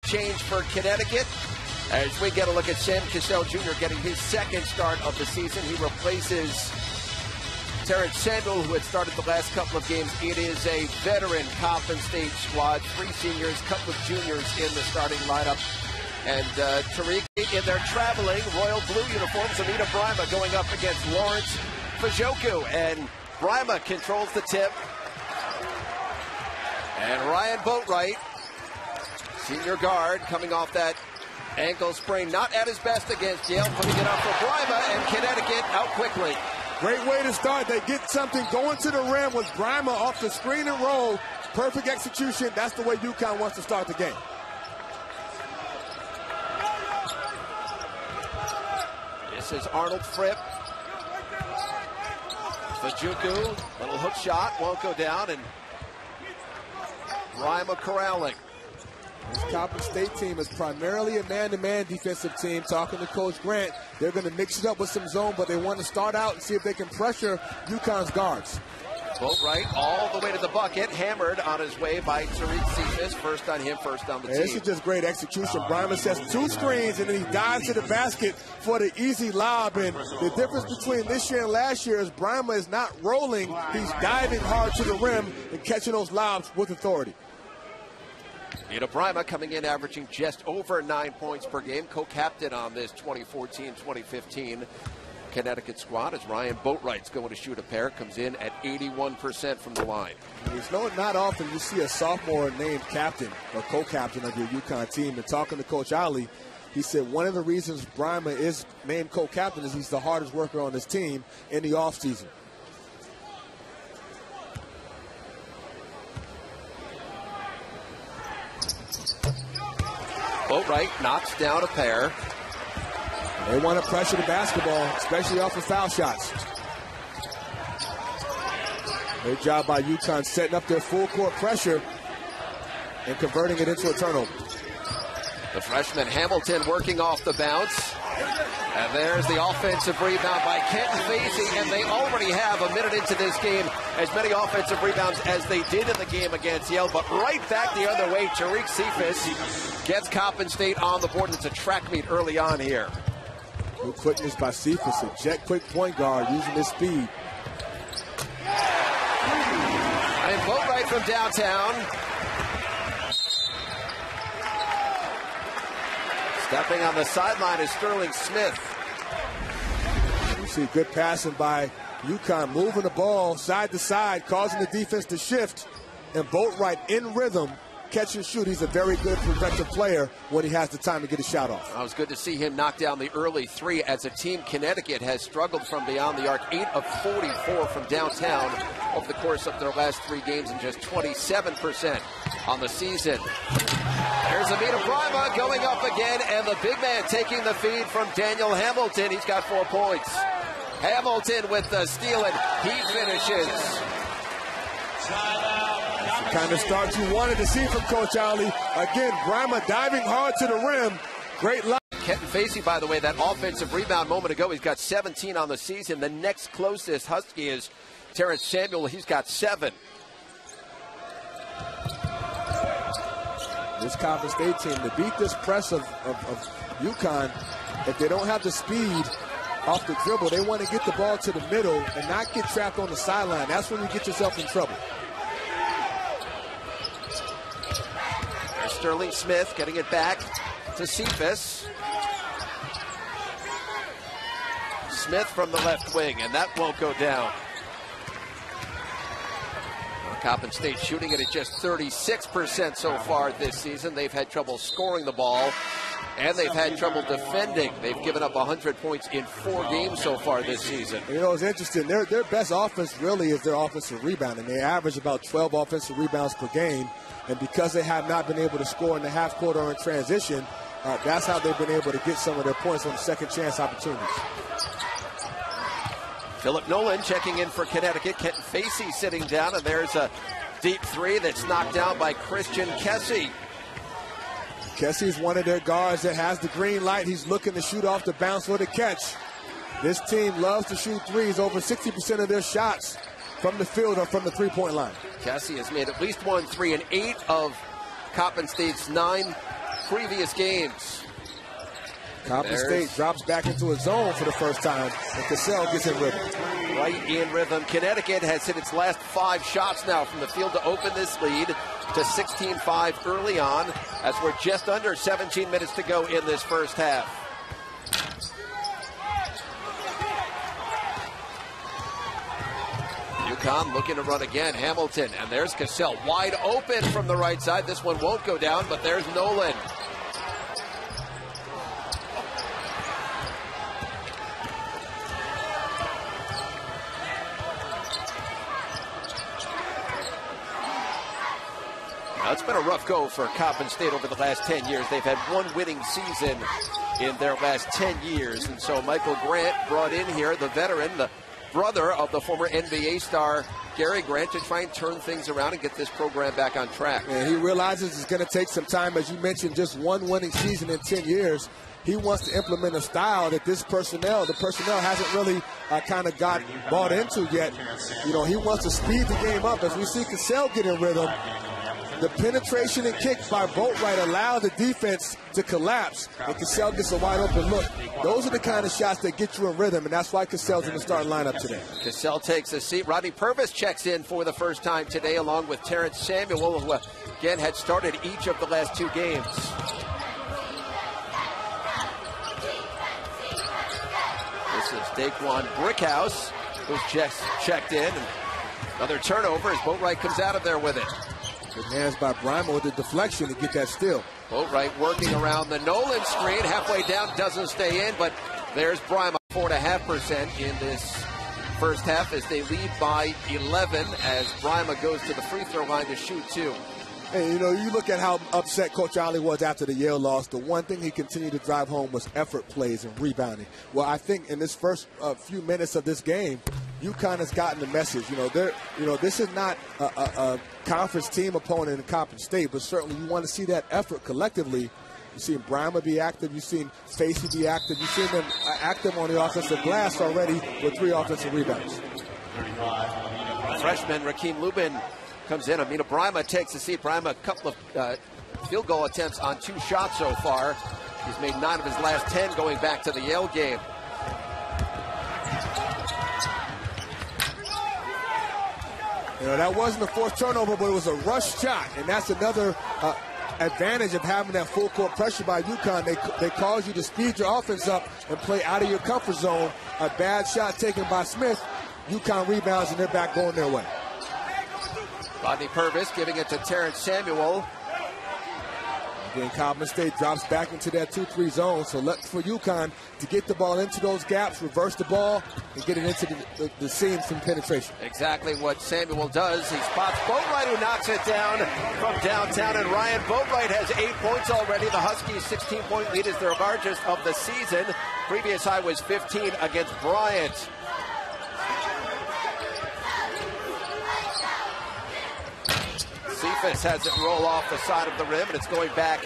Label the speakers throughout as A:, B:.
A: change for Connecticut as we get a look at Sam Cassell Jr. getting his second start of the season. He replaces Terrence Samuel, who had started the last couple of games. It is a veteran Coppin State squad, 3 seniors, couple of juniors in the starting lineup. And Tariq in their traveling royal blue uniforms. Anita Brima going up against Lawrence Fajoku. And Brima controls the tip. And Ryan Boatwright, senior guard, coming off that ankle sprain, not at his best against Yale, putting it up for Brima, and Connecticut out quickly.
B: Great way to start. They get something going to the rim with Brima off the screen and roll. Perfect execution. That's the way UConn wants to start the game.
A: This is Arnold Fripp. Fajoku, little hook shot, won't go down, and Brima corralling.
B: This Coppin State team is primarily a man-to-man defensive team. Talking to Coach Grant, they're going to mix it up with some zone, but they want to start out and see if they can pressure UConn's guards.
A: Boatwright all the way to the bucket, hammered on his way by Tariq Cephas. First on him, first on the team.
B: This is just great execution. Brima sets 2 screens, and then he dives to the basket for the easy lob. And the difference between this year and last year is Brima is not rolling. He's diving hard to the rim and catching those lobs with authority.
A: Anita Brima coming in averaging just over 9 points per game, co-captain on this 2014-2015 Connecticut squad as Ryan Boatwright's going to shoot a pair, comes in at 81% from the line.
B: It's not often you see a sophomore named captain or co-captain of your UConn team. And talking to Coach Ali, he said one of the reasons Brima is named co-captain is he's the hardest worker on this team in the offseason.
A: Boatwright knocks down a pair.
B: They want to pressure the basketball, especially off of foul shots. Great job by UConn setting up their full court pressure and converting it into a turnover.
A: The freshman Hamilton working off the bounce. And there's the offensive rebound by Kenton Vasey, and they already have a minute into this game as many offensive rebounds as they did in the game against Yale. But right back the other way, Tariq Cephas gets Coppin State on the board. It's a track meet early on here.
B: Good quickness by Cephas, a jet quick point guard using his speed.
A: And Boatwright from downtown. Stepping on the sideline is Sterling Smith.
B: You see good passing by UConn, moving the ball side to side, causing the defense to shift. And Boatwright in rhythm, catch and shoot. He's a very good protective player when he has the time to get a shot off.
A: It was good to see him knock down the early 3. As a team, Connecticut has struggled from beyond the arc, 8 of 44 from downtown over the course of their last 3 games, and just 27% on the season. There's Anita Brima going up again, and the big man taking the feed from Daniel Hamilton. He's got 4 points. Hamilton with the steal, and he finishes.
B: The kind of start you wanted to see from Coach Ali. Again, Brima diving hard to the rim. Great luck.
A: Kenton Vasey, by the way, that offensive rebound moment ago, he's got 17 on the season. The next closest Husky is Terrence Samuel. He's got 7.
B: This Coppin State team, to beat this press of UConn, if they don't have the speed off the dribble, they want to get the ball to the middle and not get trapped on the sideline. That's when you get yourself in trouble.
A: There's Sterling Smith getting it back to Cephas. Smith from the left wing, and that won't go down. Coppin State shooting it at just 36% so far this season. They've had trouble scoring the ball, and they've had trouble defending. They've given up 100 points in 4 games so far this season.
B: You know, it's interesting. Their best offense really is their offensive rebounding. They average about 12 offensive rebounds per game, and because they have not been able to score in the half court or in transition, that's how they've been able to get some of their points on second chance opportunities.
A: Philip Nolan checking in for Connecticut. Kenton Vasey sitting down, and there's a deep 3 that's knocked down by Christian Kessie.
B: Kessie's one of their guards that has the green light. He's looking to shoot off the bounce or the catch. This team loves to shoot threes. Over 60% of their shots from the field or from the three-point line.
A: Kessie has made at least 1 3 in 8 of Coppin State's 9 previous games.
B: Coppin State drops back into a zone for the first time, and Cassell gets in rhythm.
A: Right in rhythm. Connecticut has hit its last 5 shots now from the field to open this lead to 16-5 early on, as we're just under 17 minutes to go in this first half. UConn looking to run again. Hamilton, and there's Cassell wide open from the right side. This one won't go down, but there's Nolan. Now, it's been a rough go for Coppin State over the last 10 years. They've had one winning season in their last 10 years. And so Michael Grant brought in here, the veteran, the brother of the former NBA star Gary Grant, to try and turn things around and get this program back on track.
B: And he realizes it's going to take some time. As you mentioned, just one winning season in 10 years. He wants to implement a style that the personnel hasn't really kind of got bought into yet. You know, he wants to speed the game up. As we see Cassell get in rhythm, the penetration and kick by Boatwright allow the defense to collapse, and Cassell gets a wide open look. Those are the kind of shots that get you in rhythm, and that's why Cassell's in the starting lineup today. Cassell
A: takes a seat. Rodney Purvis checks in for the first time today, along with Terrence Samuel, who again had started each of the last 2 games. This is Daquan Brickhouse, who's just checked in. And another turnover as Boatwright comes out of there with it.
B: Good hands by Bryma with the deflection to get that steal.
A: Boatwright working around the Nolan screen. Halfway down, doesn't stay in, but there's Bryma. 4.5% in this first half as they lead by 11 as Bryma goes to the free throw line to shoot 2.
B: Hey, you know, you look at how upset Coach Ollie was after the Yale loss. The one thing he continued to drive home was effort plays and rebounding. Well, I think in this first few minutes of this game, UConn has gotten the message. This is not a conference team opponent in Coppin State, but certainly you want to see that effort collectively. You've seen Bryma be active. You've seen Stacey be active. You've seen them active on the offensive glass already with 3 offensive rebounds.
A: Freshman Rakeem Lubin comes in. Amina Bryma takes a seat. Bryma, a couple of field goal attempts on 2 shots so far. He's made 9 of his last 10 going back to the Yale game.
B: You know, that wasn't a forced turnover, but it was a rush shot, and that's another advantage of having that full court pressure by UConn. They cause you to speed your offense up and play out of your comfort zone. A bad shot taken by Smith. UConn rebounds, and they're back going their way.
A: Rodney Purvis giving it to Terrence Samuel.
B: Again, Coppin State drops back into that 2-3 zone. So look for UConn to get the ball into those gaps, reverse the ball, and get it into the seams from penetration.
A: Exactly what Samuel does. He spots Boatwright, who knocks it down from downtown. And Ryan Boatwright has 8 points already. The Huskies' 16-point lead is their largest of the season. Previous high was 15 against Bryant. Cephas has it roll off the side of the rim, and it's going back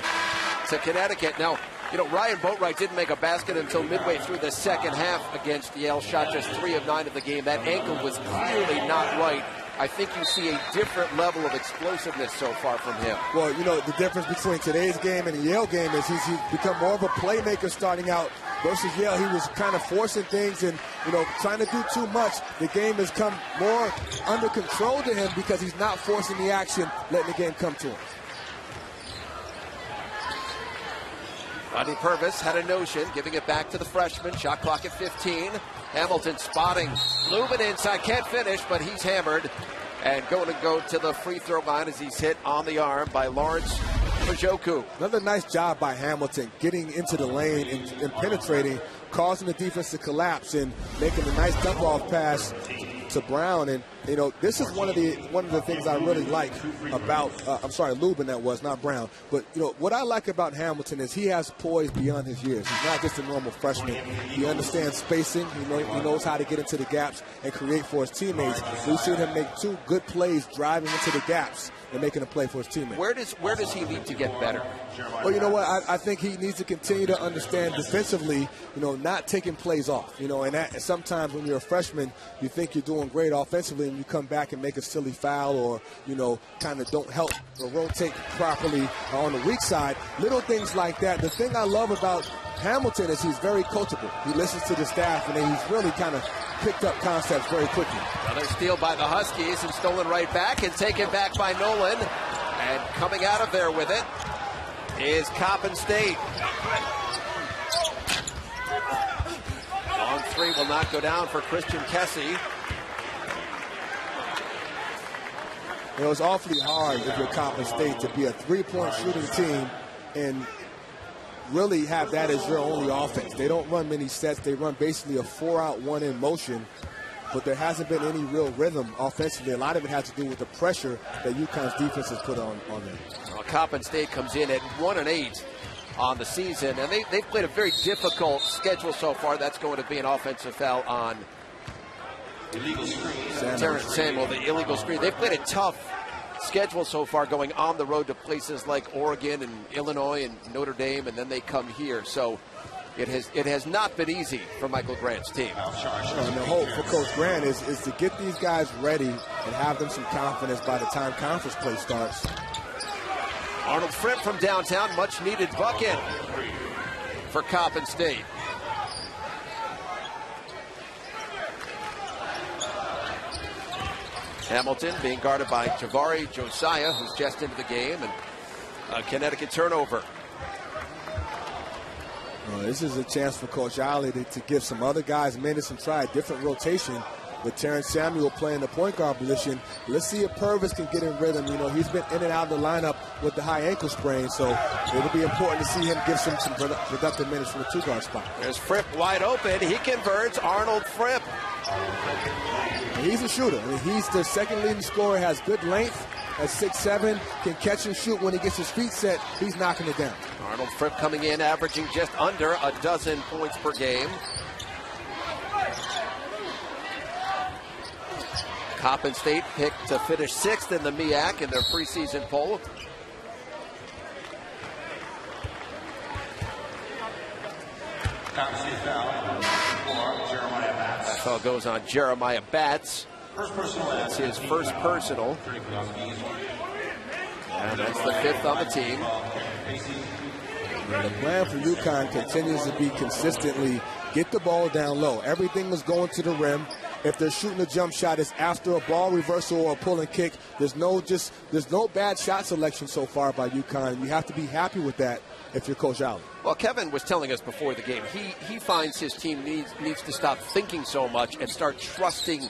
A: to Connecticut. Now, you know, Ryan Boatwright didn't make a basket until midway through the second half against Yale. Shot just 3 of 9 of the game. That ankle was clearly not right. I think you see a different level of explosiveness so far from him.
B: Well, you know, the difference between today's game and the Yale game is he's become more of a playmaker starting out versus Yale. He was kind of forcing things and, you know, trying to do too much. The game has come more under control to him because he's not forcing the action, letting the game come to him.
A: Rodney Purvis had a notion, giving it back to the freshman. Shot clock at 15. Hamilton spotting Lubin inside, can't finish, but he's hammered and going to go to the free throw line as he's hit on the arm by Lawrence Majoku.
B: Another nice job by Hamilton getting into the lane and penetrating, causing the defense to collapse and making a nice dump-off pass to Brown. And, you know, this is one of the things I really like about, Lubin that was, not Brown. But, you know, what I like about Hamilton is he has poise beyond his years. He's not just a normal freshman. He understands spacing. He knows how to get into the gaps and create for his teammates. We've seen him make 2 good plays driving into the gaps and making a play for his teammates.
A: Where does he need to get better?
B: Well, you know what? I think he needs to continue to understand defensively, you know, not taking plays off. You know, and sometimes when you're a freshman, you think you're doing great offensively. and you come back and make a silly foul or, kind of don't help or rotate properly on the weak side. Little things like that. The thing I love about Hamilton is he's very coachable. He listens to the staff, and then he's really kind of picked up concepts very quickly.
A: Another steal by the Huskies and stolen right back and taken back by Nolan. And coming out of there with it is Coppin State. Long three will not go down for Christian Kessie.
B: It was awfully hard if you're Coppin State to be a three-point shooting team and really have that as your only offense. They don't run many sets. They run basically a 4-out, 1-in motion, but there hasn't been any real rhythm offensively. A lot of it has to do with the pressure that UConn's defense has put on them.
A: Well, Coppin State comes in at 1-8 on the season, and they've played a very difficult schedule so far. That's going to be an offensive foul on Terrence Samuel, the illegal screen. They've played a tough schedule so far, going on the road to places like Oregon and Illinois and Notre Dame, and then they come here. So it has not been easy for Michael Grant's team.
B: And the hope for Coach Grant is to get these guys ready and have them some confidence by the time conference play starts.
A: Arnold Fripp from downtown, much needed bucket for Coppin State. Hamilton being guarded by Javari Josiah, who's just into the game, and a Connecticut turnover.
B: Well, this is a chance for Coach Ollie to give some other guys minutes and try a different rotation. With Terrence Samuel playing the point guard position, let's see if Purvis can get in rhythm. He's been in and out of the lineup with the high ankle sprain, so it'll be important to see him give some productive minutes from the two-guard spot.
A: There's Fripp wide open. He converts. Arnold Fripp.
B: He's a shooter. He's the second leading scorer, has good length at 6'7", can catch and shoot when he gets his feet set. He's knocking it down.
A: Arnold Fripp coming in, averaging just under a dozen points per game. Coppin State picked to finish 6th in the MEAC in their preseason poll. That foul goes on Jeremiah Batts. That's his first personal. And that's the 5th on the team.
B: The plan for UConn continues to be consistently get the ball down low. Everything was going to the rim. If they're shooting a jump shot, it's after a ball reversal or a pull and kick. There's no bad shot selection so far by UConn. You have to be happy with that if you're Coach Allen.
A: Well, Kevin was telling us before the game, he finds his team needs to stop thinking so much and start trusting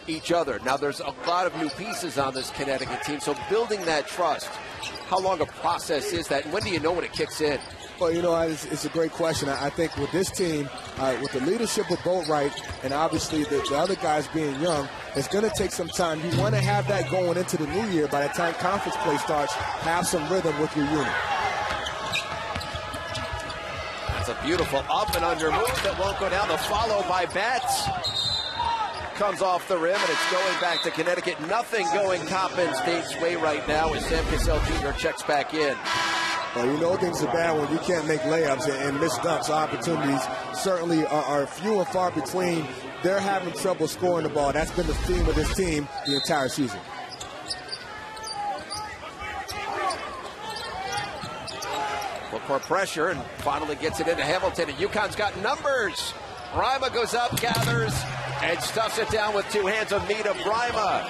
A: each other. Now, there's a lot of new pieces on this Connecticut team, so building that trust, how long a process is that, and when do you know when it kicks in?
B: Well, it's a great question. I think with this team, with the leadership of Boatwright and obviously the other guys being young, it's going to take some time. You want to have that going into the new year. By the time conference play starts, have some rhythm with your unit.
A: That's a beautiful up and under move that won't go down. The follow by Batts comes off the rim, and it's going back to Connecticut. Nothing going Coppin State's way right now as Sam Cassell Jr. checks back in.
B: Well, things are bad when you can't make layups and miss dunks. Opportunities certainly are few and far between. They're having trouble scoring the ball. That's been the theme of this team the entire season.
A: Look for pressure and finally gets it into Hamilton. And UConn's got numbers. Brima goes up, gathers, and stuffs it down with two hands of Mita Brima.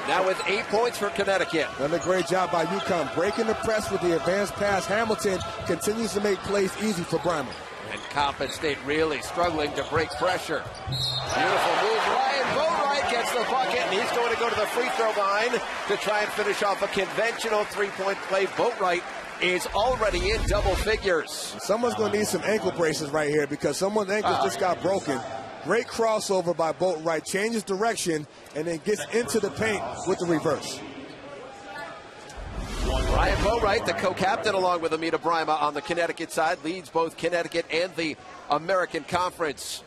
A: Now with 8 points for Connecticut.
B: Another great job by UConn, breaking the press with the advanced pass. Hamilton continues to make plays easy for Brima.
A: And Coppin State really struggling to break pressure. Beautiful move. Ryan Boatwright gets the bucket, and he's going to go to the free throw line to try and finish off a conventional three-point play. Boatwright is already in double figures.
B: Someone's going to need some ankle braces right here because someone's ankles just got broken. Great crossover by Boatwright, changes direction, and then gets into the paint with the reverse.
A: Ryan Boatwright, the co-captain, along with Amita Brima on the Connecticut side, leads both Connecticut and the American Conference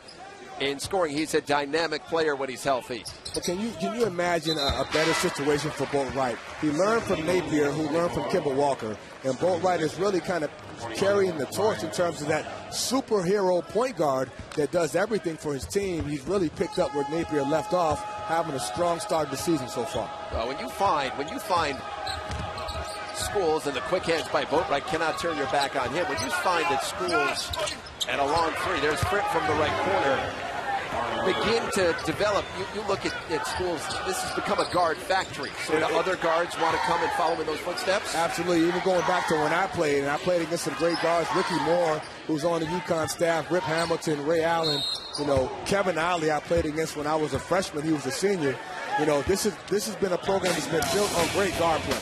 A: in scoring. He's a dynamic player when he's healthy.
B: But can you imagine a better situation for Boatwright? He learned from Napier, who learned from Kimball Walker, and Boatwright is really kind of carrying the torch in terms of that superhero point guard that does everything for his team. He's really picked up where Napier left off, having a strong start of the season so far.
A: Well, when you find schools, and the quick hands by Boatwright cannot turn your back on him. When you find that schools and a long three, there's Fripp from the right corner, begin to develop, you look at schools, this has become a guard factory. So do other guards want to come and follow in those footsteps?
B: Absolutely. Even going back to when I played, and I played against some great guards, Ricky Moore, who's on the UConn staff, Rip Hamilton, Ray Allen, Kevin Ollie I played against when I was a freshman. He was a senior. This has been a program that's been built on great guard play.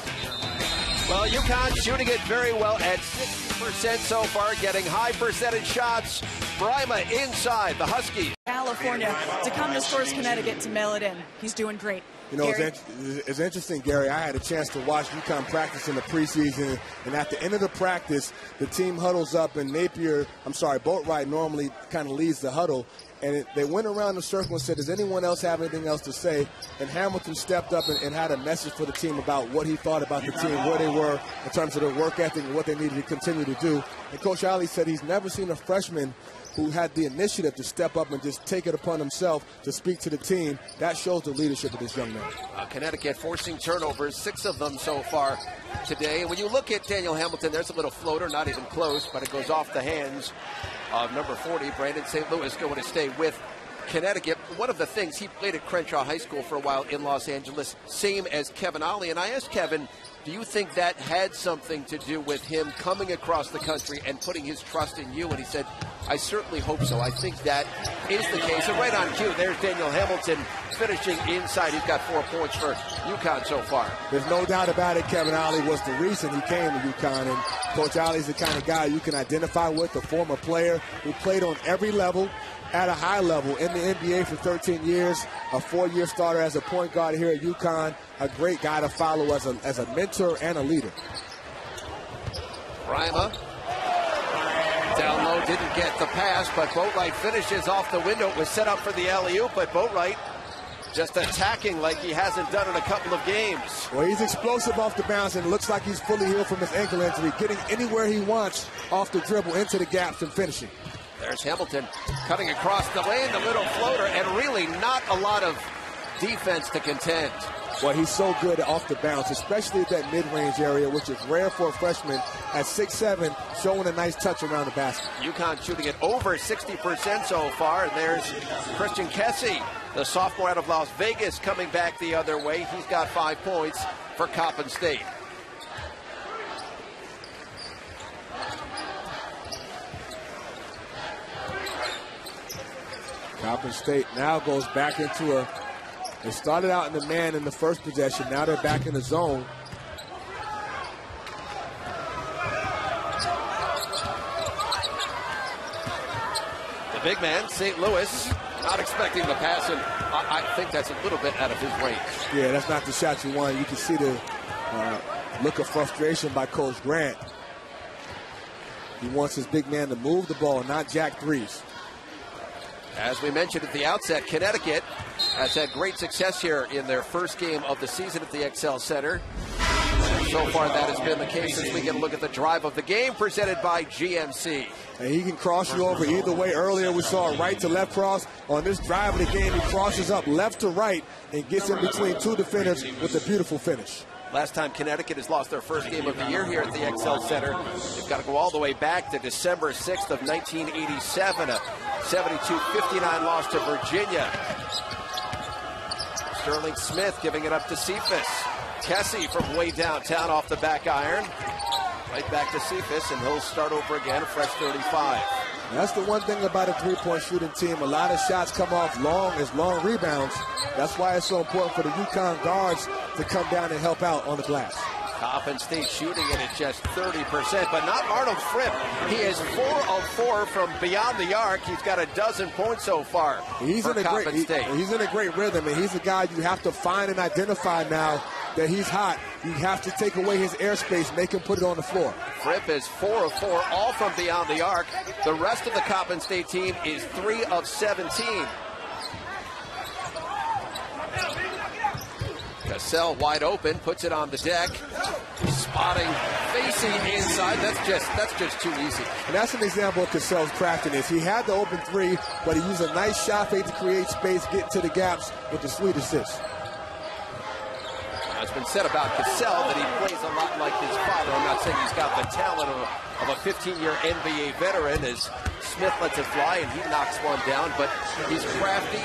A: Well, UConn shooting it very well at 60% so far, getting high percentage shots. Brima inside the Huskies.
C: California to come to Stores, Connecticut to mail it in. He's doing great.
B: It's interesting, Gary. I had a chance to watch UConn practice in the preseason, and at the end of the practice, the team huddles up, and Boatwright normally kind of leads the huddle, and they went around the circle and said, does anyone else have anything else to say? And Hamilton stepped up and had a message for the team about what he thought about the team, where they were in terms of their work ethic and what they needed to continue to do. And Coach Ollie said he's never seen a freshman who had the initiative to step up and just take it upon himself to speak to the team. That shows the leadership of this young man.
A: Connecticut forcing turnovers, 6 of them so far today. And when you look at Daniel Hamilton, there's a little floater, not even close, but it goes off the hands of number 40, Brandon St. Louis, going to stay with Connecticut. One of the things, he played at Crenshaw High School for a while in Los Angeles, same as Kevin Ollie. And I asked Kevin, do you think that had something to do with him coming across the country and putting his trust in you? And he said, I certainly hope so. I think that is the case. And right on cue, there's Daniel Hamilton finishing inside. He's got 4 points for UConn so far.
B: There's no doubt about it. Kevin Ollie was the reason he came to UConn. And Coach Ollie's the kind of guy you can identify with, a former player who played on every level, at a high level in the NBA for 13 years, a 4-year starter as a point guard here at UConn, a great guy to follow as a mentor and a leader.
A: Brima down low, didn't get the pass, but Boatwright finishes off the window. It was set up for the alley-oop, but Boatwright just attacking like he hasn't done in a couple of games.
B: Well, he's explosive off the bounce and looks like he's fully healed from his ankle injury, getting anywhere he wants off the dribble into the gaps and finishing.
A: There's Hamilton cutting across the lane, the little floater, and really not a lot of defense to contend.
B: Well, he's so good off the bounce, especially at that mid-range area, which is rare for a freshman at 6'7", showing a nice touch around the basket.
A: UConn shooting it over 60% so far. And there's Christian Kessie, the sophomore out of Las Vegas, coming back the other way. He's got 5 points for Coppin State.
B: Coppin State now goes back into they started out in the man in the first possession. Now they're back in the zone.
A: The big man, St. Louis, not expecting the pass, and I think that's a little bit out of his range.
B: Yeah, that's not the shot you want. You can see the look of frustration by Coach Grant. He wants his big man to move the ball, not jack threes.
A: As we mentioned at the outset, Connecticut has had great success here in their first game of the season at the XL Center. So far, that has been the case as we get a look at the drive of the game presented by GMC.
B: And he can cross you over either way. Earlier, we saw a right to left cross. On this drive of the game, he crosses up left to right and gets in between 2 defenders with a beautiful finish.
A: Last time Connecticut has lost their first game of the year here at the XL Center, they've got to go all the way back to December 6th of 1987, a 72-59 loss to Virginia. Sterling Smith giving it up to Cephas. Kessie from way downtown off the back iron. Right back to Cephas, and he'll start over again, a fresh 35.
B: That's the one thing about a three-point shooting team. A lot of shots come off long rebounds. That's why it's so important for the UConn guards to come down and help out on the glass.
A: Coppin State shooting it at just 30%, but not Arnold Fripp. He is 4 of 4 from beyond the arc. He's got a dozen points so far for Coppin State.
B: He's in a great rhythm, and he's a guy you have to find and identify now that he's hot. You have to take away his airspace, make him put it on the floor.
A: Fripp is 4 of 4, all from beyond the arc. The rest of the Coppin State team is 3 of 17. Cassell wide open, puts it on the deck. spotting Facey inside. That's just too easy.
B: And that's an example of Cassell's craftiness. He had the open three, but he used a nice shot fake to create space, get into the gaps with the sweet assist.
A: It's been said about Cassell that he plays a lot like his father. I'm not saying he's got the talent of a 15-year NBA veteran as Smith lets it fly and he knocks one down, but he's crafty.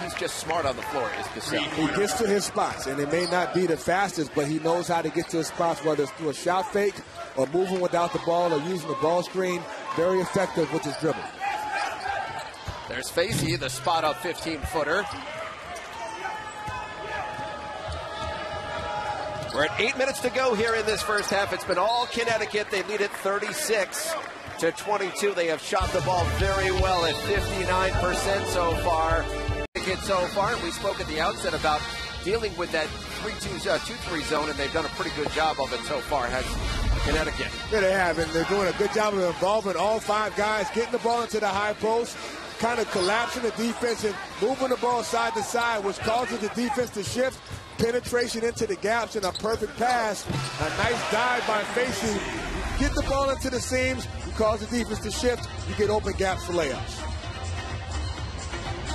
A: He's just smart on the floor, is Cassell.
B: He gets to his spots, and it may not be the fastest, but he knows how to get to his spots, whether it's through a shot fake or moving without the ball or using the ball screen. Very effective with his dribble.
A: There's Facey, the spot-up 15-footer. We're at 8 minutes to go here in this first half. It's been all Connecticut. They lead it 36-22. They have shot the ball very well at 59% so far. So far, we spoke at the outset about dealing with that 2-3 zone, and they've done a pretty good job of it so far, has Connecticut.
B: Yeah, they have, and they're doing a good job of involving all five guys, getting the ball into the high post, kind of collapsing the defense and moving the ball side to side, which causes the defense to shift. Penetration into the gaps and a perfect pass. A nice dive by Facey. You get the ball into the seams, you cause the defense to shift, you get open gaps for layups.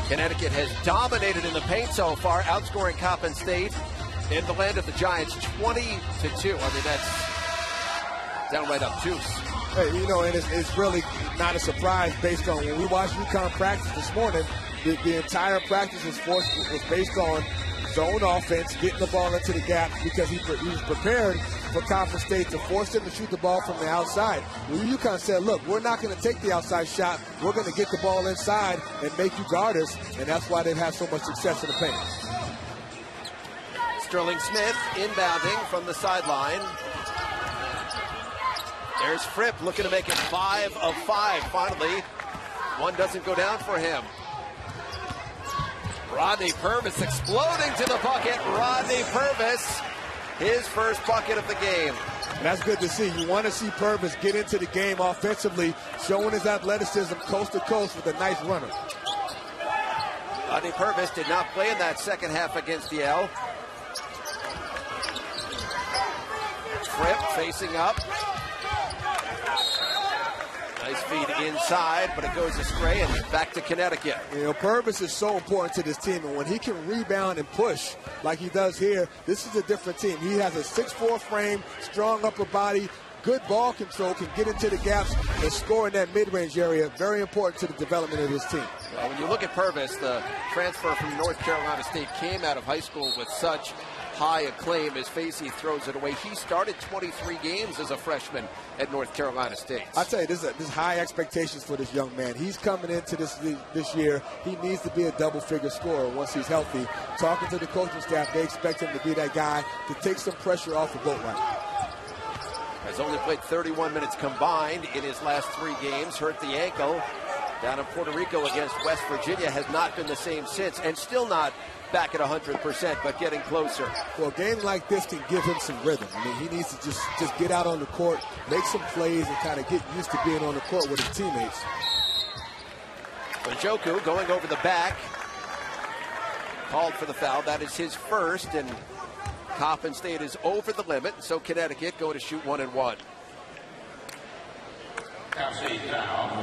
A: Connecticut has dominated in the paint so far, outscoring Coppin State in the land of the Giants 20-2. I mean, that's downright obtuse.
B: Hey, you know, and it's really not a surprise based on when we watched UConn practice this morning, the entire practice was based on zone offense, getting the ball into the gap because he was prepared for Coppin State to force them to shoot the ball from the outside. Well, UConn said, look, we're not going to take the outside shot. We're going to get the ball inside and make you guard us, and that's why they've had so much success in the paint.
A: Sterling Smith inbounding from the sideline. There's Fripp looking to make it 5 of 5. Finally, one doesn't go down for him. Rodney Purvis exploding to the bucket. Rodney Purvis, his first bucket of the game.
B: And that's good to see. You want to see Purvis get into the game offensively, showing his athleticism coast to coast with a nice runner.
A: Rodney Purvis did not play in that second half against Yale. Fripp facing up. Nice feed inside, but it goes astray and back to Connecticut.
B: You know, Purvis is so important to this team, and when he can rebound and push like he does here, this is a different team. He has a 6'4" frame, strong upper body, good ball control, can get into the gaps and score in that mid-range area. Very important to the development of this team.
A: Well, when you look at Purvis, the transfer from North Carolina State came out of high school with such high acclaim as Facey throws it away. He started 23 games as a freshman at North Carolina State.
B: I tell you, this high expectations for this young man. He's coming into this year. He needs to be a double-figure scorer once he's healthy. Talking to the coaching staff, they expect him to be that guy to take some pressure off the Boatwright.
A: Has only played 31 minutes combined in his last 3 games. Hurt the ankle down in Puerto Rico against West Virginia. Has not been the same since, and still not back at 100%, but getting closer.
B: Well, a game like this can give him some rhythm. I mean, he needs to just get out on the court, make some plays, and kind of get used to being on the court with his teammates.
A: Njoku going over the back. Called for the foul. That is his first, and Coppin State is over the limit, so Connecticut going to shoot 1-1.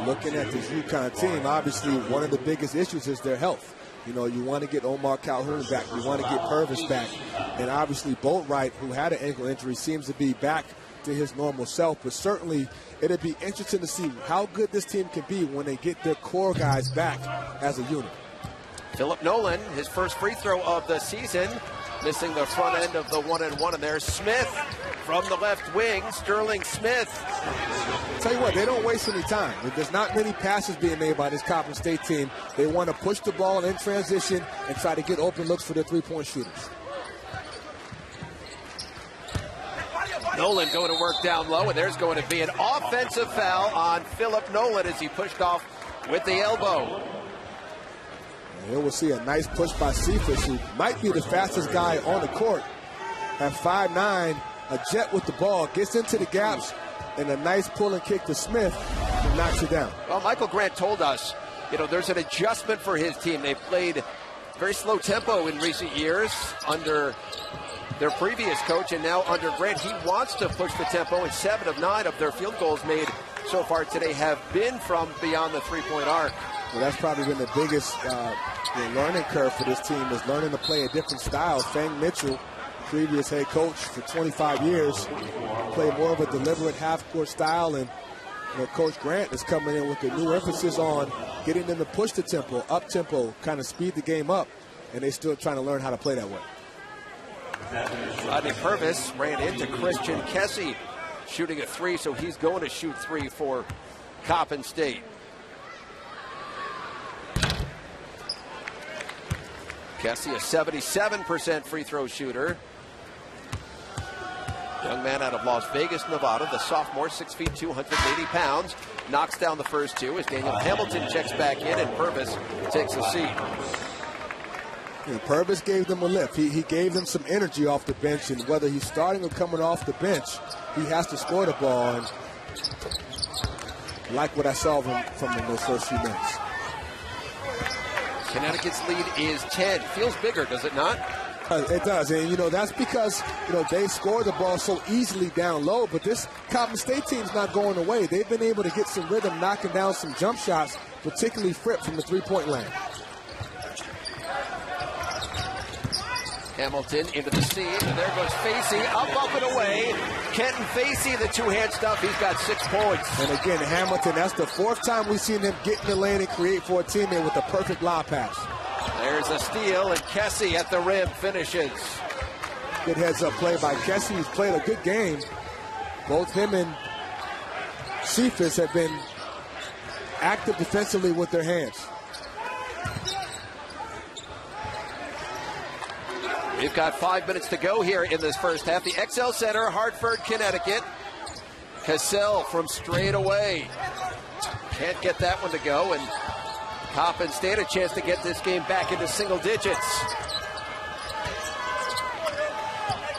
B: Looking at this UConn team, obviously one of the biggest issues is their health. You know, you want to get Omar Calhoun back. You want to get Purvis back. And obviously Boatwright, who had an ankle injury, seems to be back to his normal self. But certainly it'll be interesting to see how good this team can be when they get their core guys back as a unit.
A: Philip Nolan, his first free throw of the season, missing the front end of the 1-and-1. And there's Smith from the left wing, Sterling Smith.
B: Tell you what, they don't waste any time. There's not many passes being made by this Coppin State team. They want to push the ball in transition and try to get open looks for their three-point shooters.
A: Nolan going to work down low, and there's going to be an offensive foul on Philip Nolan as he pushed off with the elbow.
B: And here we'll see a nice push by Cephas, who might be the fastest guy on the court. At 5'9", a jet with the ball, gets into the gaps, and a nice pull and kick to Smith and knocks it down.
A: Well, Michael Grant told us, you know, there's an adjustment for his team. They've played very slow tempo in recent years under their previous coach, and now under Grant, he wants to push the tempo, and 7 of 9 of their field goals made so far today have been from beyond the three-point arc.
B: Well, that's probably been the biggest learning curve for this team, is learning to play a different style. Fang Mitchell, previous head coach for 25 years, played more of a deliberate half-court style, and Coach Grant is coming in with a new emphasis on getting them to push the tempo, up-tempo, kind of speed the game up, and they're still trying to learn how to play that way.
A: Rodney Purvis ran into Christian Kessie shooting a 3, so he's going to shoot 3 for Coppin State. Kessie, a 77% free throw shooter. Young man out of Las Vegas, Nevada, the sophomore, 6 feet, 280 pounds, knocks down the first 2 as Daniel Hamilton checks back in and Purvis takes a seat.
B: Purvis gave them a lift. He gave them some energy off the bench, and whether he's starting or coming off the bench, he has to score the ball, and I like what I saw from in those first few minutes.
A: Connecticut's lead is 10. Feels bigger, does it not?
B: It does, and that's because they score the ball so easily down low, but this Coppin State team's not going away. They've been able to get some rhythm, knocking down some jump shots, particularly Fripp from the three-point line.
A: Hamilton into the seam, and there goes Facey, up and away. Kenton Facey, the two-hand stuff, he's got 6 points.
B: And again, Hamilton, that's the 4th time we've seen him get in the lane and create for a teammate with a perfect lob pass.
A: There's a steal, and Kessie at the rim finishes.
B: Good heads-up play by Kessie. He's played a good game. Both him and Cephas have been active defensively with their hands.
A: We've got 5 minutes to go here in this first half. The XL Center, Hartford, Connecticut. Cassell from straight away. Can't get that one to go, and Coppin State a chance to get this game back into single digits.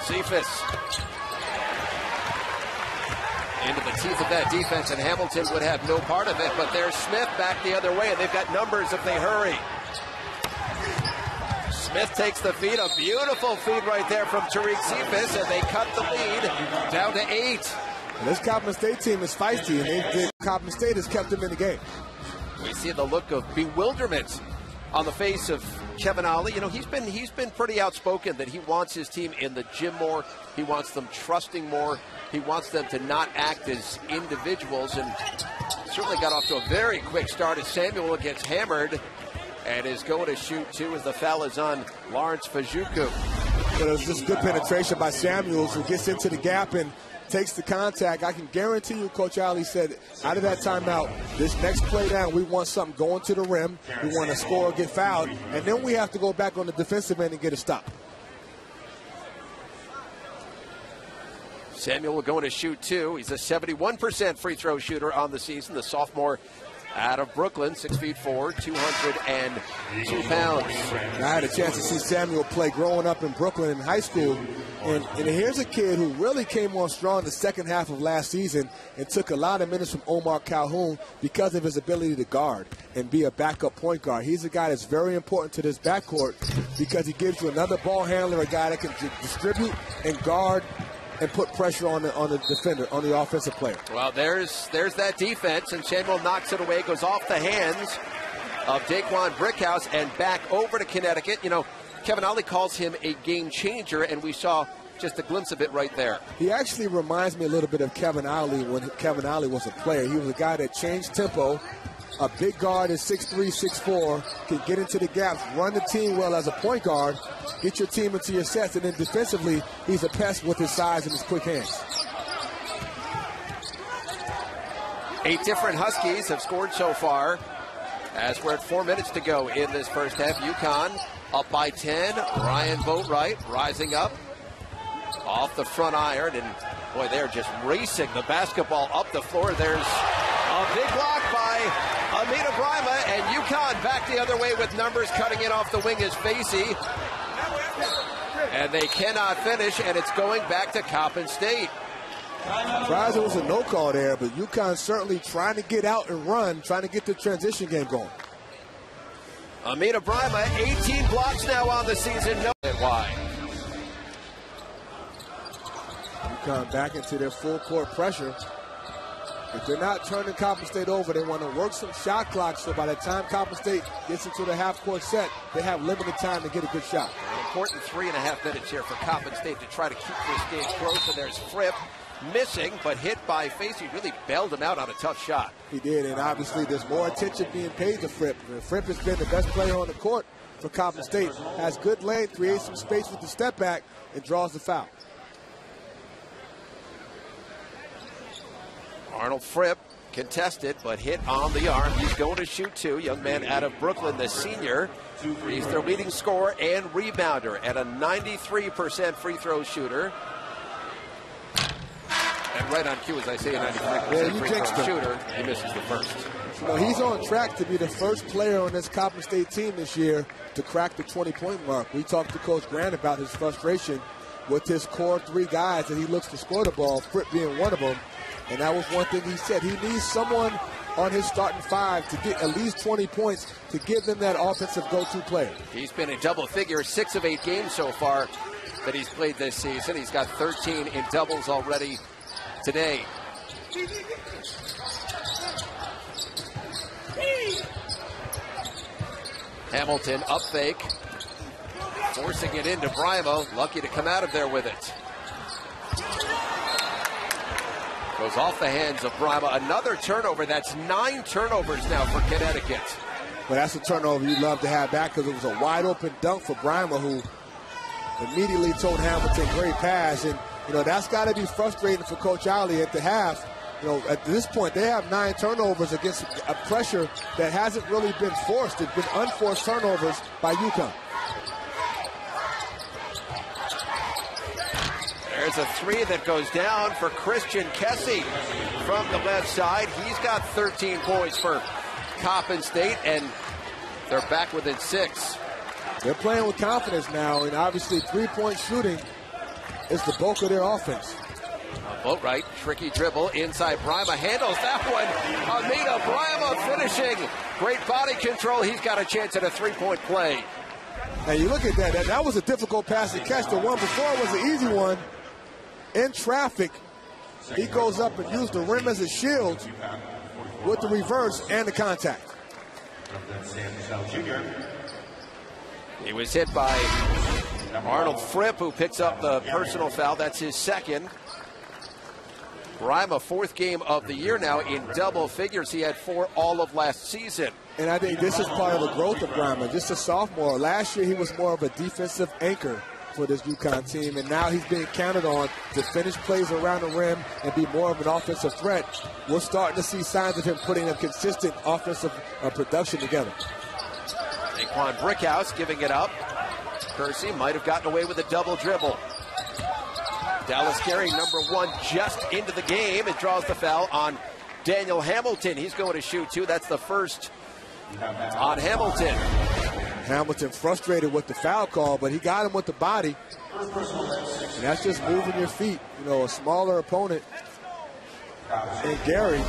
A: Cephas into the teeth of that defense, and Hamilton would have no part of it, but there's Smith back the other way, and they've got numbers if they hurry. Smith takes the feed, a beautiful feed right there from Tariq Cephas, and they cut the lead down to 8.
B: And this Coppin State team is feisty, and Coppin State has kept them in the game.
A: We see the look of bewilderment on the face of Kevin Ollie. He's been pretty outspoken that he wants his team in the gym more. He wants them trusting more. He wants them to not act as individuals, and certainly got off to a very quick start as Samuel gets hammered and is going to shoot 2 as the foul is on Lawrence Fajuku.
B: But it was just good penetration by Samuels, who gets into the gap and takes the contact. I can guarantee you, Coach Ali said, out of that timeout, this next play down, we want something going to the rim. We want to score or get fouled, and then we have to go back on the defensive end and get a stop.
A: Samuel going to shoot 2. He's a 71% free throw shooter on the season. The sophomore out of Brooklyn, 6 feet 4, 202 pounds.
B: I had a chance to see Samuel play growing up in Brooklyn in high school. And here's a kid who really came on strong the second half of last season and took a lot of minutes from Omar Calhoun because of his ability to guard and be a backup point guard. He's a guy that's very important to this backcourt because he gives you another ball handler, a guy that can distribute and guard and put pressure on the defender, on the offensive player.
A: Well, there's that defense, and Samuel knocks it away, goes off the hands of Daquan Brickhouse and back over to Connecticut. Kevin Ollie calls him a game changer, and we saw just a glimpse of it right there.
B: He actually reminds me a little bit of Kevin Ollie when Kevin Ollie was a player. He was a guy that changed tempo. A big guard is 6'3", 6'4", can get into the gaps, run the team well as a point guard, get your team into your sets, and then defensively, he's a pest with his size and his quick hands.
A: 8 different Huskies have scored so far as we're at 4 minutes to go in this first half. UConn up by 10. Ryan Boatwright rising up off the front iron, and boy, they're just racing the basketball up the floor. There's a big block by Amina Brima, and UConn back the other way with numbers. Cutting it off the wing is Facey, and they cannot finish, and it's going back to Coppin State.
B: Surprised it was a no call there, but UConn certainly trying to get out and run, trying to get the transition game going.
A: Amina Brima, 18 blocks now on the season. No. Why?
B: UConn back into their full court pressure. If they're not turning Coppin State over, they want to work some shot clock, so by the time Coppin State gets into the half-court set, they have limited time to get a good shot.
A: An important 3.5 minutes here for Coppin State to try to keep this game close, and there's Fripp missing, but hit by Facey. Really bailed him out on a tough shot.
B: He did, and obviously there's more attention being paid to Fripp. Fripp has been the best player on the court for Coppin State. Has good length, creates some space with the step back, and draws the foul.
A: Arnold Fripp contested, but hit on the arm. He's going to shoot two. Young man out of Brooklyn, the senior. He's their leading scorer and rebounder at a 93% free throw shooter. And right on cue, as I say, a 93% free throw shooter, he misses the first.
B: Well, he's on track to be the first player on this Coppin State team this year to crack the 20-point mark. We talked to Coach Grant about his frustration with his core three guys that he looks to score the ball, Fripp being one of them. And that was one thing he said. He needs someone on his starting five to get at least 20 points to give them that offensive go-to player.
A: He's been in double figures 6 of 8 games so far that he's played this season. He's got 13 in doubles already today. Hamilton up fake, forcing it into Brimo. Lucky to come out of there with it. Goes off the hands of Brimo. Another turnover. That's 9 turnovers now for Connecticut.
B: Well, that's a turnover you'd love to have back because it was a wide-open dunk for Brimo, who immediately told Hamilton, great pass. And, you know, that's got to be frustrating for Coach Ollie at the half. You know, at this point, they have 9 turnovers against a pressure that hasn't really been forced. It's been unforced turnovers by UConn.
A: There's a 3 that goes down for Christian Kessie from the left side. He's got 13 points for Coppin State, and they're back within 6.
B: They're playing with confidence now, and obviously three-point shooting is the bulk of their offense.
A: Boatwright, tricky dribble, inside Brima, handles that one. Amina Brima finishing. Great body control. He's got a chance at a 3-point play.
B: And you look at that. That was a difficult pass to catch. The one before was an easy one. In traffic, he goes up and uses the rim as a shield with the reverse and the contact.
A: He was hit by Arnold Fripp, who picks up the personal foul. That's his second. Brima, 4th game of the year now in double figures. He had 4 all of last season.
B: And I think this is part of the growth of Brima. Just a sophomore. Last year, he was more of a defensive anchor for this UConn team, and now he's being counted on to finish plays around the rim and be more of an offensive threat. We're starting to see signs of him putting a consistent offensive production together.
A: Daquan Brickhouse giving it up. Kersey might have gotten away with a double dribble. Dallas Gary, number 1, just into the game, and draws the foul on Daniel Hamilton. He's going to shoot 2. That's the first on Hamilton.
B: Hamilton frustrated with the foul call, but he got him with the body. And that's just moving your feet. You know, a smaller opponent. And Gary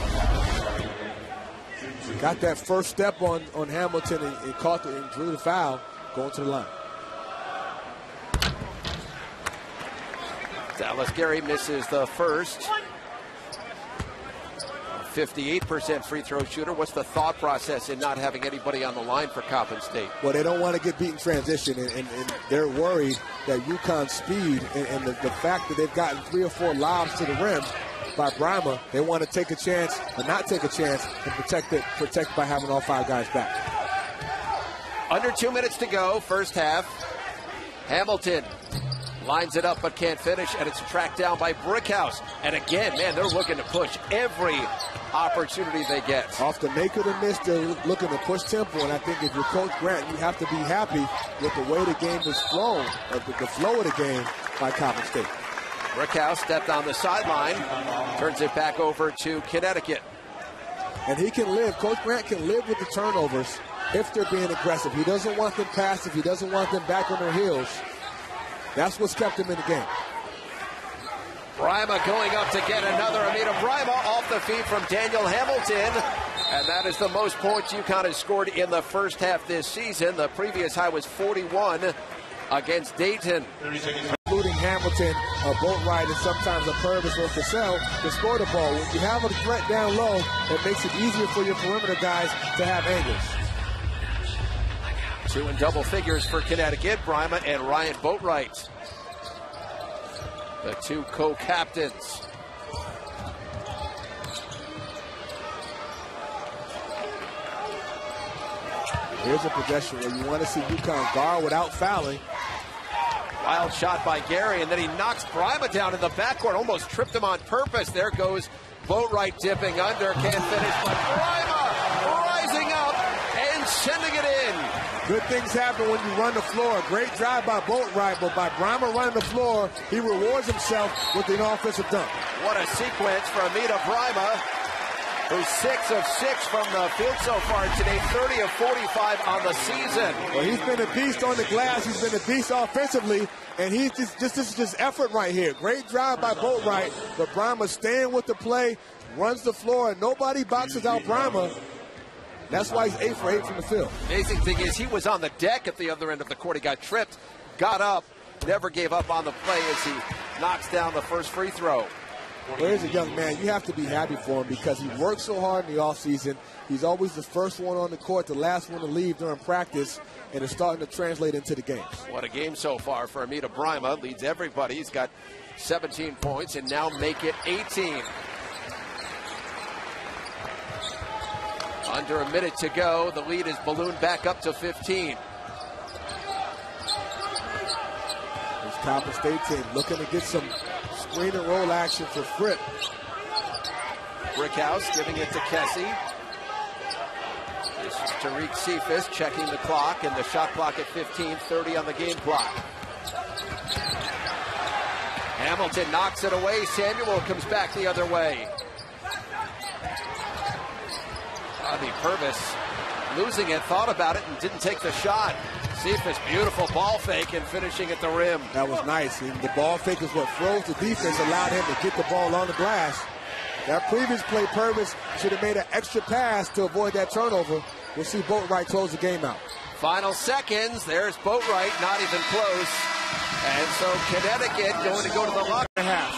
B: got that first step on Hamilton and caught and drew the foul going to the line.
A: Dallas Gary misses the first. 58% free throw shooter. What's the thought process in not having anybody on the line for Coppin State?
B: Well, they don't want to get beat in transition, and they're worried that UConn's speed and the fact that they've gotten 3 or 4 lobs to the rim by Brima, they want to take a chance or not take a chance and protect by having all 5 guys back.
A: Under 2 minutes to go, first half. Hamilton lines it up but can't finish, and it's tracked down by Brickhouse. And again, man, they're looking to push every opportunity they get.
B: Off the make or the miss, they're looking to push tempo, and I think if you're Coach Grant, you have to be happy with the way the game is flown, the flow of the game by Coppin State.
A: Brickhouse stepped on the sideline, turns it back over to Connecticut.
B: And he can live, Coach Grant can live with the turnovers if they're being aggressive. He doesn't want them passive. He doesn't want them back on their heels. That's what's kept him in the game.
A: Brima going up to get another. Amina Brima off the feed from Daniel Hamilton. And that is the most points UConn has scored in the first half this season. The previous high was 41 against Dayton.
B: including Hamilton, Boatwright, and sometimes a Purvis or Cassell, to score the ball. When you have a threat down low, it makes it easier for your perimeter guys to have angles.
A: 2 in double figures for Connecticut, Brima and Ryan Boatwright, the 2 co-captains.
B: Here's a possession where you want to see UConn guard without fouling.
A: Wild shot by Gary, and then he knocks Brima down in the backcourt, almost tripped him on purpose. There goes Boatwright dipping under, can't finish, but Brima rising up and sending it in.
B: Good things happen when you run the floor. Great drive by Boatwright, but by Brima running the floor, he rewards himself with an offensive dunk.
A: What a sequence for Amita Brima, who's 6 of 6 from the field so far today, 30 of 45 on the season.
B: Well, he's been a beast on the glass. He's been a beast offensively, and he's this is just effort right here. Great drive by Boatwright, but Brima staying with the play, runs the floor, and nobody boxes out Brima. That's why he's 8 for 8 from the field.
A: Amazing thing is he was on the deck at the other end of the court. He got tripped, got up, never gave up on the play as he knocks down the first free throw.
B: Well, here's a young man. You have to be happy for him because he works so hard in the offseason. He's always the first one on the court, the last one to leave during practice, and it's starting to translate into the games. What
A: a game so far for Amita Brima. Leads everybody. He's got 17 points and now make it 18. Under a minute to go. The lead is ballooned back up to 15.
B: This Coppin State team looking to get some screen and roll action for Fripp.
A: Brickhouse giving it to Kessie. This is Tariq Cephas checking the clock, and the shot clock at 15, 30 on the game clock. Hamilton knocks it away. Samuel comes back the other way. Bobby Purvis losing it, thought about it, and didn't take the shot. Cephas, beautiful ball fake and finishing at the rim.
B: That was nice. And the ball fake is what froze the defense, allowed him to get the ball on the glass. That previous play, Purvis should have made an extra pass to avoid that turnover. We'll see Boatwright close the game out.
A: Final seconds. There's Boatwright, not even close. And so Connecticut going to go to the locker half.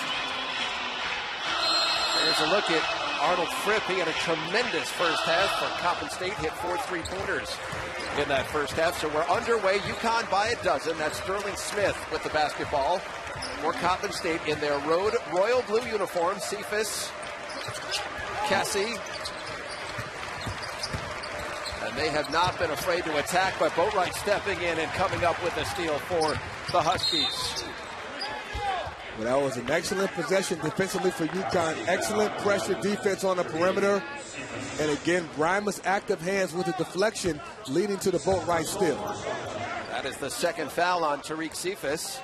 A: There's a look at Arnold Fripp. He had a tremendous first half for Coppin State. Hit 4 3-pointers in that first half. So we're underway. UConn by a dozen. That's Sterling Smith with the basketball. For Coppin State in their royal blue uniform. Cephas, Kessie. And they have not been afraid to attack, but Boatwright stepping in and coming up with a steal for the Huskies.
B: Well, that was an excellent possession defensively for UConn. Excellent pressure defense on the perimeter. And again, Brima's active hands with the deflection leading to the Boatwright steal.
A: That is the second foul on Tariq Cephas.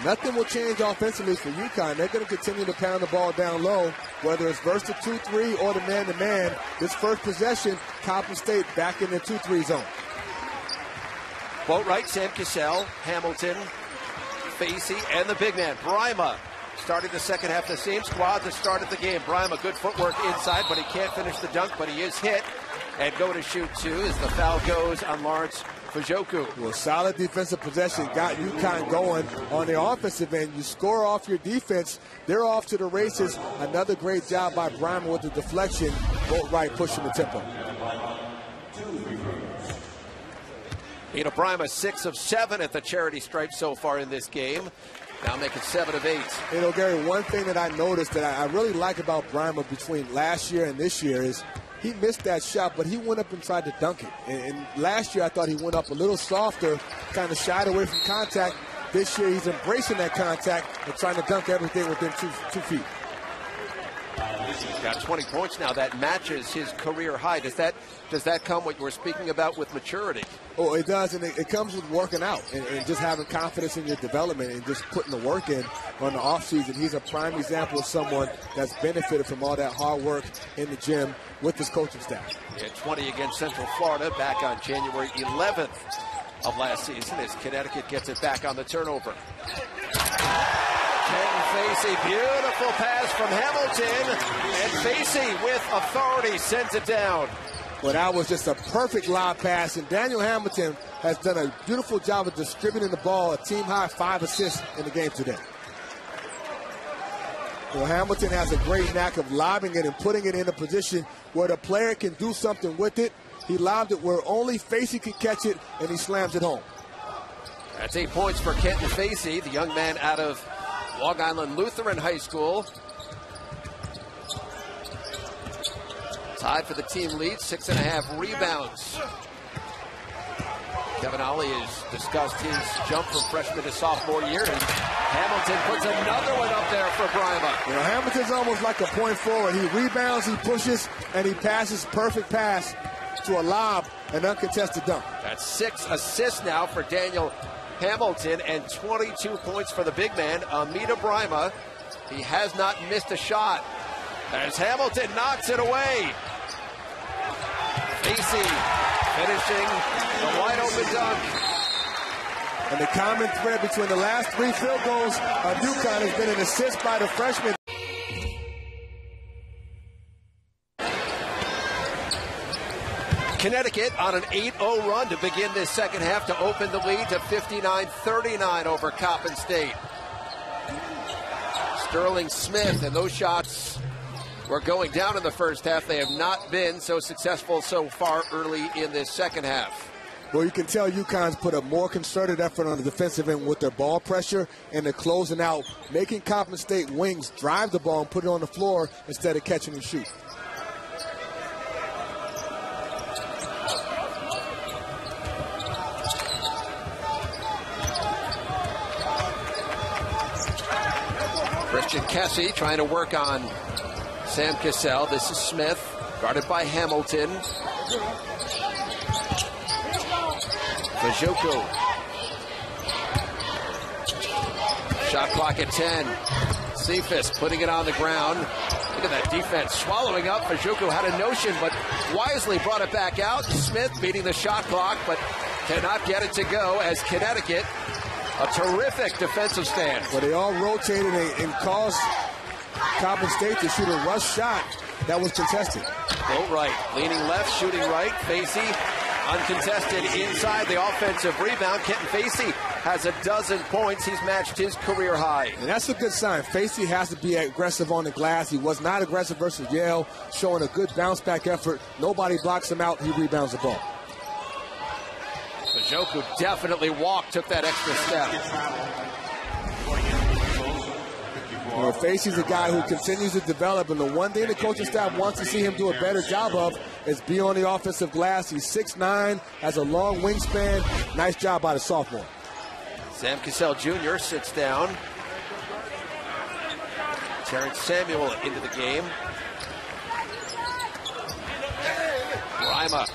B: Nothing will change offensively for UConn. They're going to continue to pound the ball down low, whether it's versus the 2-3 or the man-to-man. This first possession, Coppin State back in the 2-3 zone.
A: Boatwright, Sam Cassell, Hamilton, Facey, and the big man, Brima. Starting the second half, the same squad that started the game. Brima, good footwork inside, but he can't finish the dunk, but he is hit. And go to shoot two as the foul goes on Lawrence Fajoku.
B: Well, solid defensive possession got UConn going on the offensive end. You score off your defense, they're off to the races. Another great job by Brima with the deflection. Boatwright pushing the tempo.
A: Amita Brima, 6 of 7 at the charity stripe so far in this game. Now making 7 of 8.
B: You know, Gary, one thing that I noticed that I really like about Brima between last year and this year is he missed that shot, but he went up and tried to dunk it. And last year I thought he went up a little softer, kind of shied away from contact. This year he's embracing that contact and trying to dunk everything within 2 feet.
A: He's got 20 points now. That matches his career high. Does that come what you were speaking about with maturity?
B: Oh, it does, and it comes with working out and just having confidence in your development and just putting the work in on the offseason. He's a prime example of someone that's benefited from all that hard work in the gym with his coaching staff.
A: He had 20 against Central Florida back on January 11th of last season as Connecticut gets it back on the turnover. Facey, beautiful pass from Hamilton, and Facey with authority sends it down.
B: Well, that was just a perfect lob pass, and Daniel Hamilton has done a beautiful job of distributing the ball, a team-high 5 assists in the game today. Well, Hamilton has a great knack of lobbing it and putting it in a position where the player can do something with it. He lobbed it where only Facey could catch it, and he slams it home.
A: That's 8 points for Kenton Facey, the young man out of Long Island Lutheran High School. Tied for the team lead, 6.5 rebounds. Kevin Ollie has discussed his jump from freshman to sophomore year, and Hamilton puts another one up there for Brima.
B: You know, Hamilton's almost like a point forward. He rebounds, he pushes, and he passes perfect pass to a lob, an uncontested dunk.
A: That's 6 assists now for Daniel Hamilton and 22 points for the big man, Amita Brima. He has not missed a shot as Hamilton knocks it away. Facey finishing the wide open dunk.
B: And the common thread between the last 3 field goals of UConn has been an assist by the freshman.
A: Connecticut on an 8-0 run to begin this second half to open the lead to 59-39 over Coppin State. Sterling Smith, and those shots were going down in the first half. They have not been so successful so far early in this second half.
B: Well, you can tell UConn's put a more concerted effort on the defensive end with their ball pressure and they're closing out, making Coppin State wings drive the ball and put it on the floor instead of catching and shoot.
A: Christian Kessie trying to work on Sam Cassell. This is Smith, guarded by Hamilton. Vajoku. Shot clock at 10. Cephas putting it on the ground. Look at that defense swallowing up. Vajoku had a notion, but wisely brought it back out. Smith beating the shot clock, but cannot get it to go as Connecticut, a terrific defensive stand.
B: Well, they all rotated and caused Coppin State to shoot a rush shot that was contested.
A: Go right, leaning left, shooting right. Facey uncontested inside the offensive rebound. Kenton Facey has 12 points. He's matched his career high.
B: And that's a good sign. Facey has to be aggressive on the glass. He was not aggressive versus Yale, showing a good bounce-back effort. Nobody blocks him out. He rebounds the ball.
A: Vajoku definitely took that extra step.
B: Well, Facey's a guy who continues to develop, and the one thing the coaching staff wants to see him do a better job of is be on the offensive glass. He's 6'9", has a long wingspan. Nice job by the sophomore.
A: Sam Cassell Jr. sits down. Terrence Samuel into the game. Brima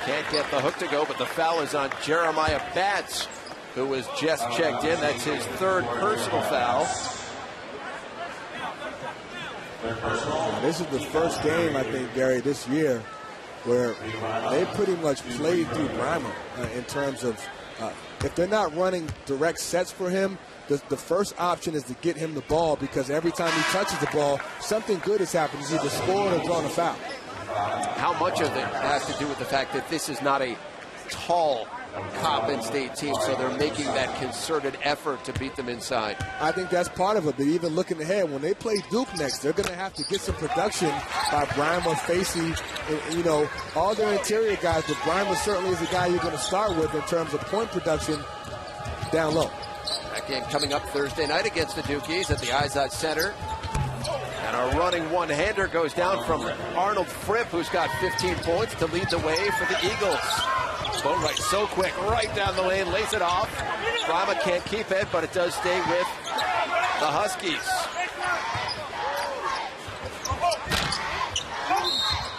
A: can't get the hook to go, but the foul is on Jeremiah Batts, who was just checked in. That's his 3rd personal foul.
B: Now, this is the first game, I think, Gary, this year where they pretty much played through Brima in terms of if they're not running direct sets for him, the first option is to get him the ball, because every time he touches the ball, something good has happened. He's either scored or drawn a foul.
A: How much of it has to do with the fact that this is not a tall Coppin State team, so they're making that concerted effort to beat them inside?
B: I think that's part of it, but even looking ahead, when they play Duke next, they're going to have to get some production by Brima, Facey, you know, all their interior guys, but Brima certainly is the guy you're going to start with in terms of point production down low.
A: That game coming up Thursday night against the Dukies at the Izod Center. And our running one-hander goes down from Arnold Fripp, who's got 15 points to lead the way for the Eagles. Boatwright so quick, right down the lane, lays it off. Brima can't keep it, but it does stay with the Huskies.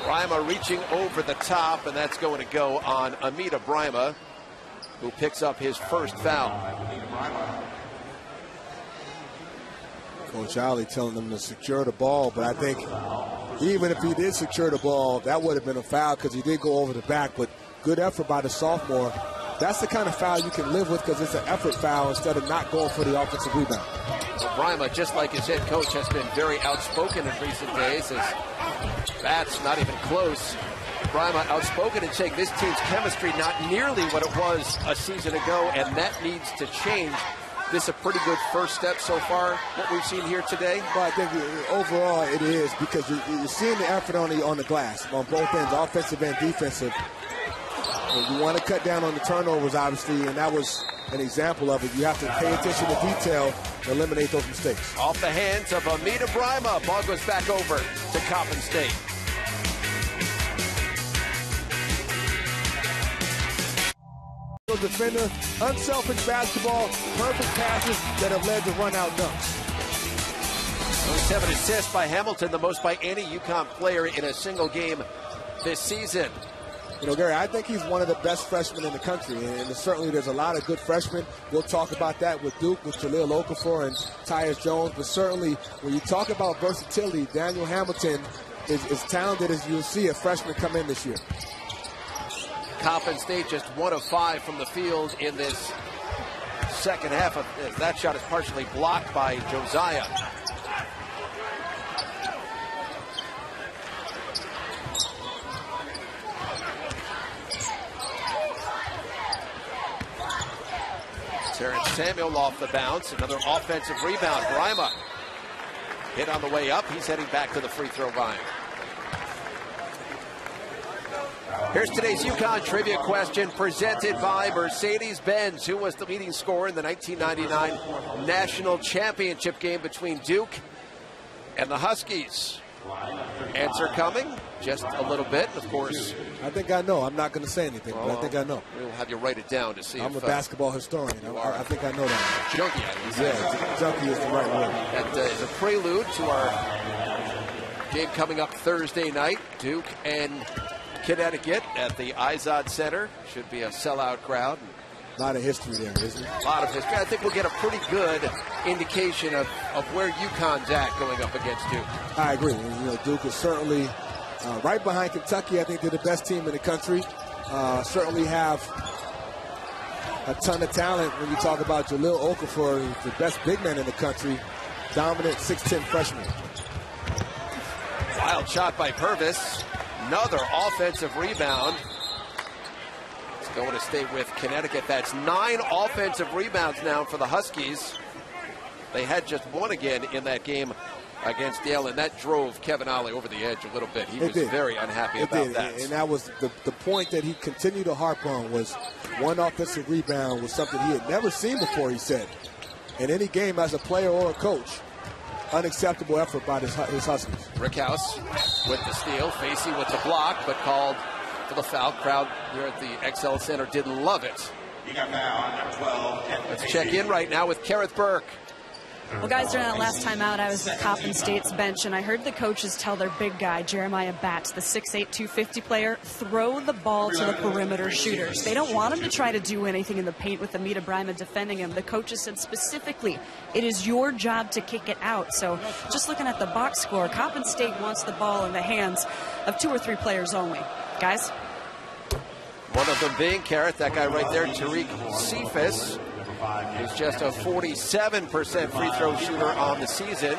A: Brima reaching over the top, and that's going to go on Amita Brima, who picks up his first foul.
B: Coach Ollie telling them to secure the ball, but I think even if he did secure the ball, that would have been a foul because he did go over the back, but good effort by the sophomore. That's the kind of foul you can live with because it's an effort foul instead of not going for the offensive rebound.
A: Well, Brima, just like his head coach, has been very outspoken in recent days as Batts not even close Brima outspoken in saying this team's chemistry not nearly what it was a season ago, and that needs to change. This is a pretty good first step so far, what we've seen here today?
B: Well, I think overall it is, because you're seeing the effort on the glass, on both ends, offensive and defensive. You want to cut down on the turnovers, obviously, and that was an example of it. You have to pay attention to detail to eliminate those mistakes.
A: Off the hands of Amita Brima. Ball goes back over to Coppin State.
B: Defender, unselfish basketball, perfect passes that have led to run-out dunks.
A: 7 assists by Hamilton, the most by any UConn player in a single game this season.
B: You know, Gary, I think he's one of the best freshmen in the country, and certainly there's a lot of good freshmen. We'll talk about that with Duke, with Jahlil Okafor and Tyus Jones, but certainly when you talk about versatility, Daniel Hamilton is talented as you'll see a freshman come in this year.
A: Coppin State just 1 of 5 from the field in this second half. That shot is partially blocked by Josiah. Terrence Samuel off the bounce. Another offensive rebound. Brima hit on the way up. He's heading back to the free throw line. Here's today's UConn trivia question presented by Mercedes-Benz. Who was the leading scorer in the 1999 National Championship game between Duke and the Huskies? Answer coming just a little bit, of course.
B: I think I know. I'm not going to say anything, but I think I know.
A: We'll have you write it down to see.
B: I'm a basketball historian. I think I know that.
A: Junkie,
B: yeah, junkie is the right word.
A: That is a prelude to our game coming up Thursday night. Duke and Connecticut at the Izod Center. Should be a sellout crowd.
B: A lot of history there, isn't it?
A: A lot of history. I think we'll get a pretty good indication of where UConn's at going up against Duke.
B: I agree. You know, Duke is certainly right behind Kentucky. I think they're the best team in the country. Certainly have a ton of talent when you talk about Jahlil Okafor, who's the best big man in the country. Dominant 6'10" freshman.
A: Wild shot by Purvis. Another offensive rebound. It's going to stay with Connecticut. That's 9 offensive rebounds now for the Huskies. They had just 1 again in that game against Yale, and that drove Kevin Ollie over the edge a little bit. He was very unhappy about that.
B: And that was the point that he continued to harp on, was 1 offensive rebound was something he had never seen before, he said. In any game as a player or a coach. Unacceptable effort by his Huskies.
A: Brickhouse with the steal. Facey with the block, but called for the foul. Crowd here at the XL Center didn't love it. Let's check in right now with Kerith Burke.
C: Well, guys, during that last time out, I was with Coppin State's bench, and I heard the coaches tell their big guy, Jeremiah Batts, the 6'8", 250 player, throw the ball to the perimeter shooters. They don't want him to try to do anything in the paint with Amita Brima defending him. The coaches said specifically, it is your job to kick it out. So just looking at the box score, Coppin State wants the ball in the hands of 2 or 3 players only. Guys?
A: One of them being Kerith, that guy right there, Tariq Cephas. He's just a 47% free throw shooter on the season.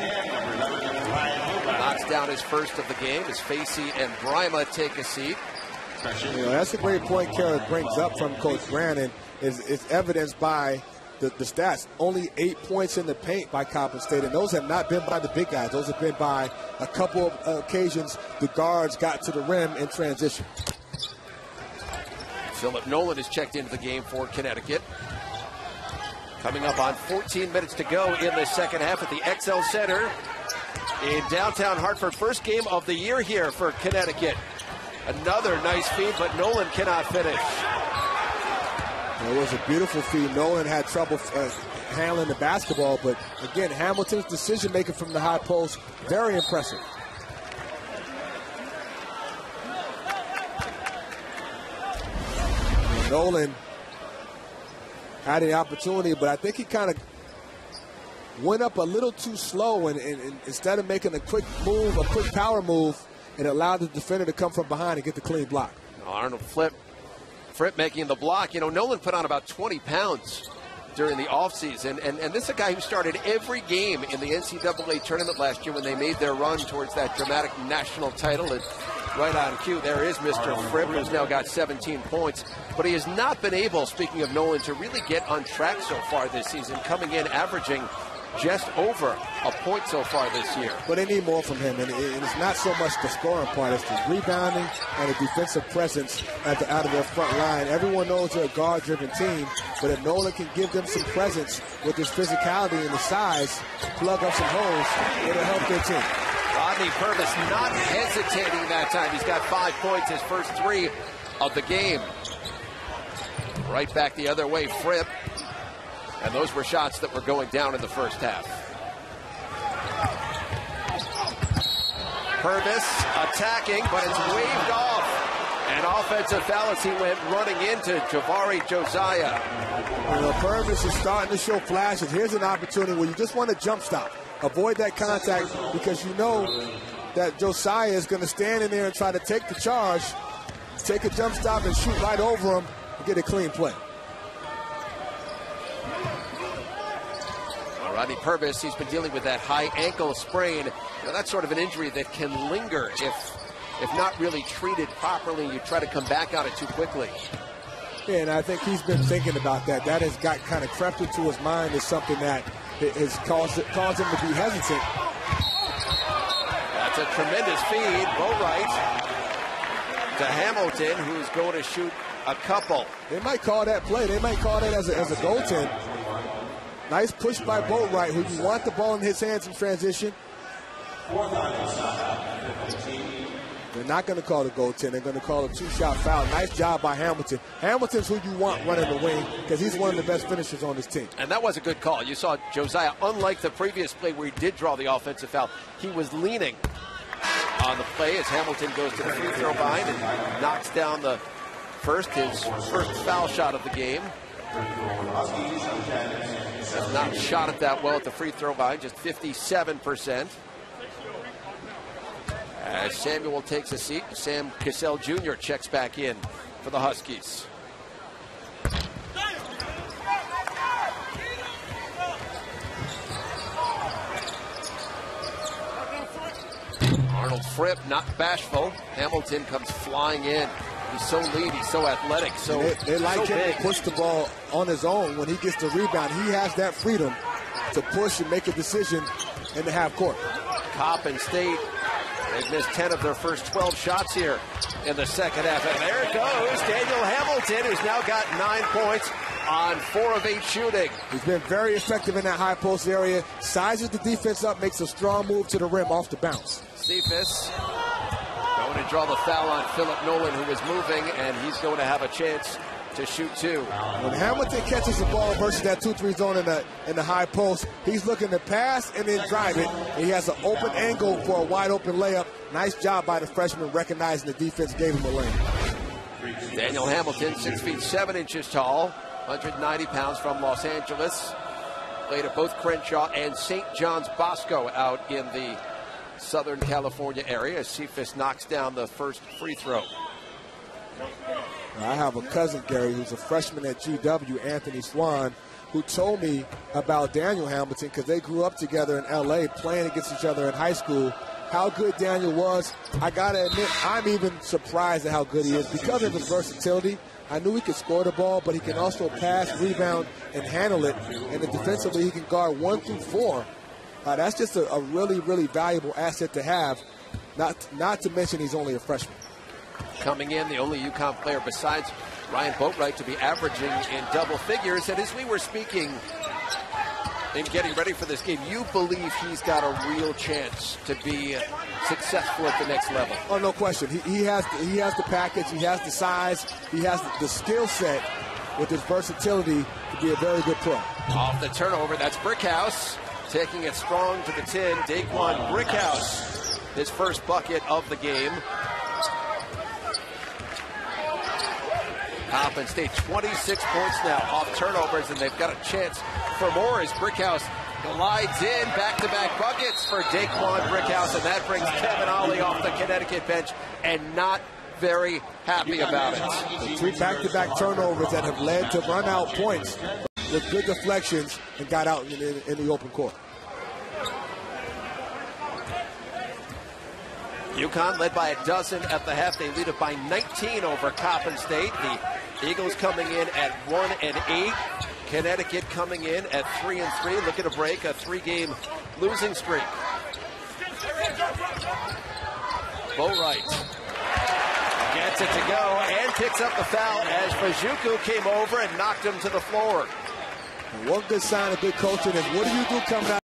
A: Knocks down his first of the game as Facey and Brima take a seat.
B: You know, that's a great point Kerith brings up from Coach Brannon. Is evidenced by the stats. Only 8 points in the paint by Coppin State, and those have not been by the big guys. Those have been by a couple of occasions the guards got to the rim in transition.
A: Philip Nolan is checked into the game for Connecticut. Coming up on 14 minutes to go in the second half at the XL Center in downtown Hartford. First game of the year here for Connecticut. Another nice feed, but Nolan cannot finish.
B: It was a beautiful feed. Nolan had trouble handling the basketball, but again, Hamilton's decision-making from the high post, very impressive. Nolan had the opportunity, but I think he kind of went up a little too slow, and instead of making a quick move, a quick power move, it allowed the defender to come from behind and get the clean block.
A: Arnold Fripp making the block. You know, Nolan put on about 20 pounds during the offseason, and this is a guy who started every game in the NCAA tournament last year when they made their run towards that dramatic national title. And right on cue. There is Mr. Fripp, who's now got 17 points. But he has not been able, speaking of Nolan, to really get on track so far this season, coming in averaging just over a point so far this year.
B: But they need more from him, and it's not so much the scoring part, it's the rebounding and the defensive presence out of their front line. Everyone knows they're a guard-driven team, but if Nolan can give them some presence with his physicality and the size, plug up some holes, it'll help their team.
A: Rodney Purvis not hesitating that time. He's got 5 points, his first 3 of the game. Right back the other way, Fripp. And those were shots that were going down in the first half. Purvis attacking, but it's waved off. An offensive foul as he went running into Javari Josiah.
B: You know, Purvis is starting to show flashes. Here's an opportunity where you just want to jump stop. Avoid that contact because you know that Josiah is going to stand in there and try to take the charge, take a jump stop and shoot right over him and get a clean play.
A: Rodney Purvis, he's been dealing with that high ankle sprain. You know, that's sort of an injury that can linger if not really treated properly. You try to come back on it too quickly.
B: Yeah, and I think he's been thinking about that. That has got kind of crept into his mind as something that has caused him to be hesitant.
A: That's a tremendous feed. Boatwright to Hamilton, who's going to shoot a couple.
B: They might call that play. They might call that as a goaltend. Nice push by Boatwright, who you want the ball in his hands in transition. They're not going to call the goaltend. They're going to call a 2-shot foul. Nice job by Hamilton. Hamilton's who you want running the wing because he's one of the best finishers on this team.
A: And that was a good call. You saw Josiah, unlike the previous play where he did draw the offensive foul, he was leaning on the play as Hamilton goes to the free throw line and knocks down his first foul shot of the game. Has not shot it that well at the free throw line, just 57%. As Samuel takes a seat, Sam Cassell Jr. checks back in for the Huskies. Arnold Fripp, not bashful. Hamilton comes flying in. He's so lean, he's so athletic,
B: they like
A: so
B: him
A: big.
B: to push the ball on his own. When he gets the rebound, he has that freedom to push and make a decision in the half court.
A: Coppin State, they've missed 10 of their first 12 shots here in the second half. And there it goes, Daniel Hamilton, who's now got 9 points on 4 of 8 shooting.
B: He's been very effective in that high post area. Sizes the defense up, makes a strong move to the rim off the bounce.
A: Cephas going to draw the foul on Philip Nolan, who was moving, and he's going to have a chance to shoot 2.
B: When Hamilton catches the ball versus that 2-3 zone in the high post, he's looking to pass and then drive it. He has an open angle for a wide open layup. Nice job by the freshman recognizing the defense gave him a lane.
A: Daniel Hamilton, 6 feet 7 inches tall, 190 pounds, from Los Angeles. Played at both Crenshaw and St. John's Bosco out in the Southern California area as Cephas knocks down the first free throw.
B: I have a cousin, Gary, who's a freshman at GW, Anthony Swan, who told me about Daniel Hamilton because they grew up together in L.A. playing against each other in high school. How good Daniel was, I got to admit, I'm even surprised at how good he is because of his versatility. I knew he could score the ball, but he can also pass, rebound, and handle it. And defensively, he can guard 1 through 4. That's just a really, really valuable asset to have, not to mention he's only a freshman.
A: Coming in, the only UConn player besides Ryan Boatwright to be averaging in double figures. And as we were speaking in getting ready for this game, you believe he's got a real chance to be successful at the next level?
B: Oh, no question. He has the package, he has the size, he has the skill set with his versatility to be a very good pro.
A: Off the turnover, that's Brickhouse. Taking it strong to the tin, Daquan Brickhouse, his first bucket of the game. Coppin State, 26 points now off turnovers, and they've got a chance for more as Brickhouse glides in. Back-to-back buckets for Daquan Brickhouse, and that brings Kevin Ollie off the Connecticut bench, and not very happy about it.
B: The 3 back-to-back turnovers that have led to run-out points with good deflections and got out in the open court.
A: UConn led by a dozen at the half. They lead it by 19 over Coppin State. The Eagles coming in at 1-8. Connecticut coming in at 3-3, looking to break a 3-game losing streak. Boatwright gets it to go and picks up the foul as Fajuku came over and knocked him to the floor.
B: One good sign of good coaching is what do you do coming out?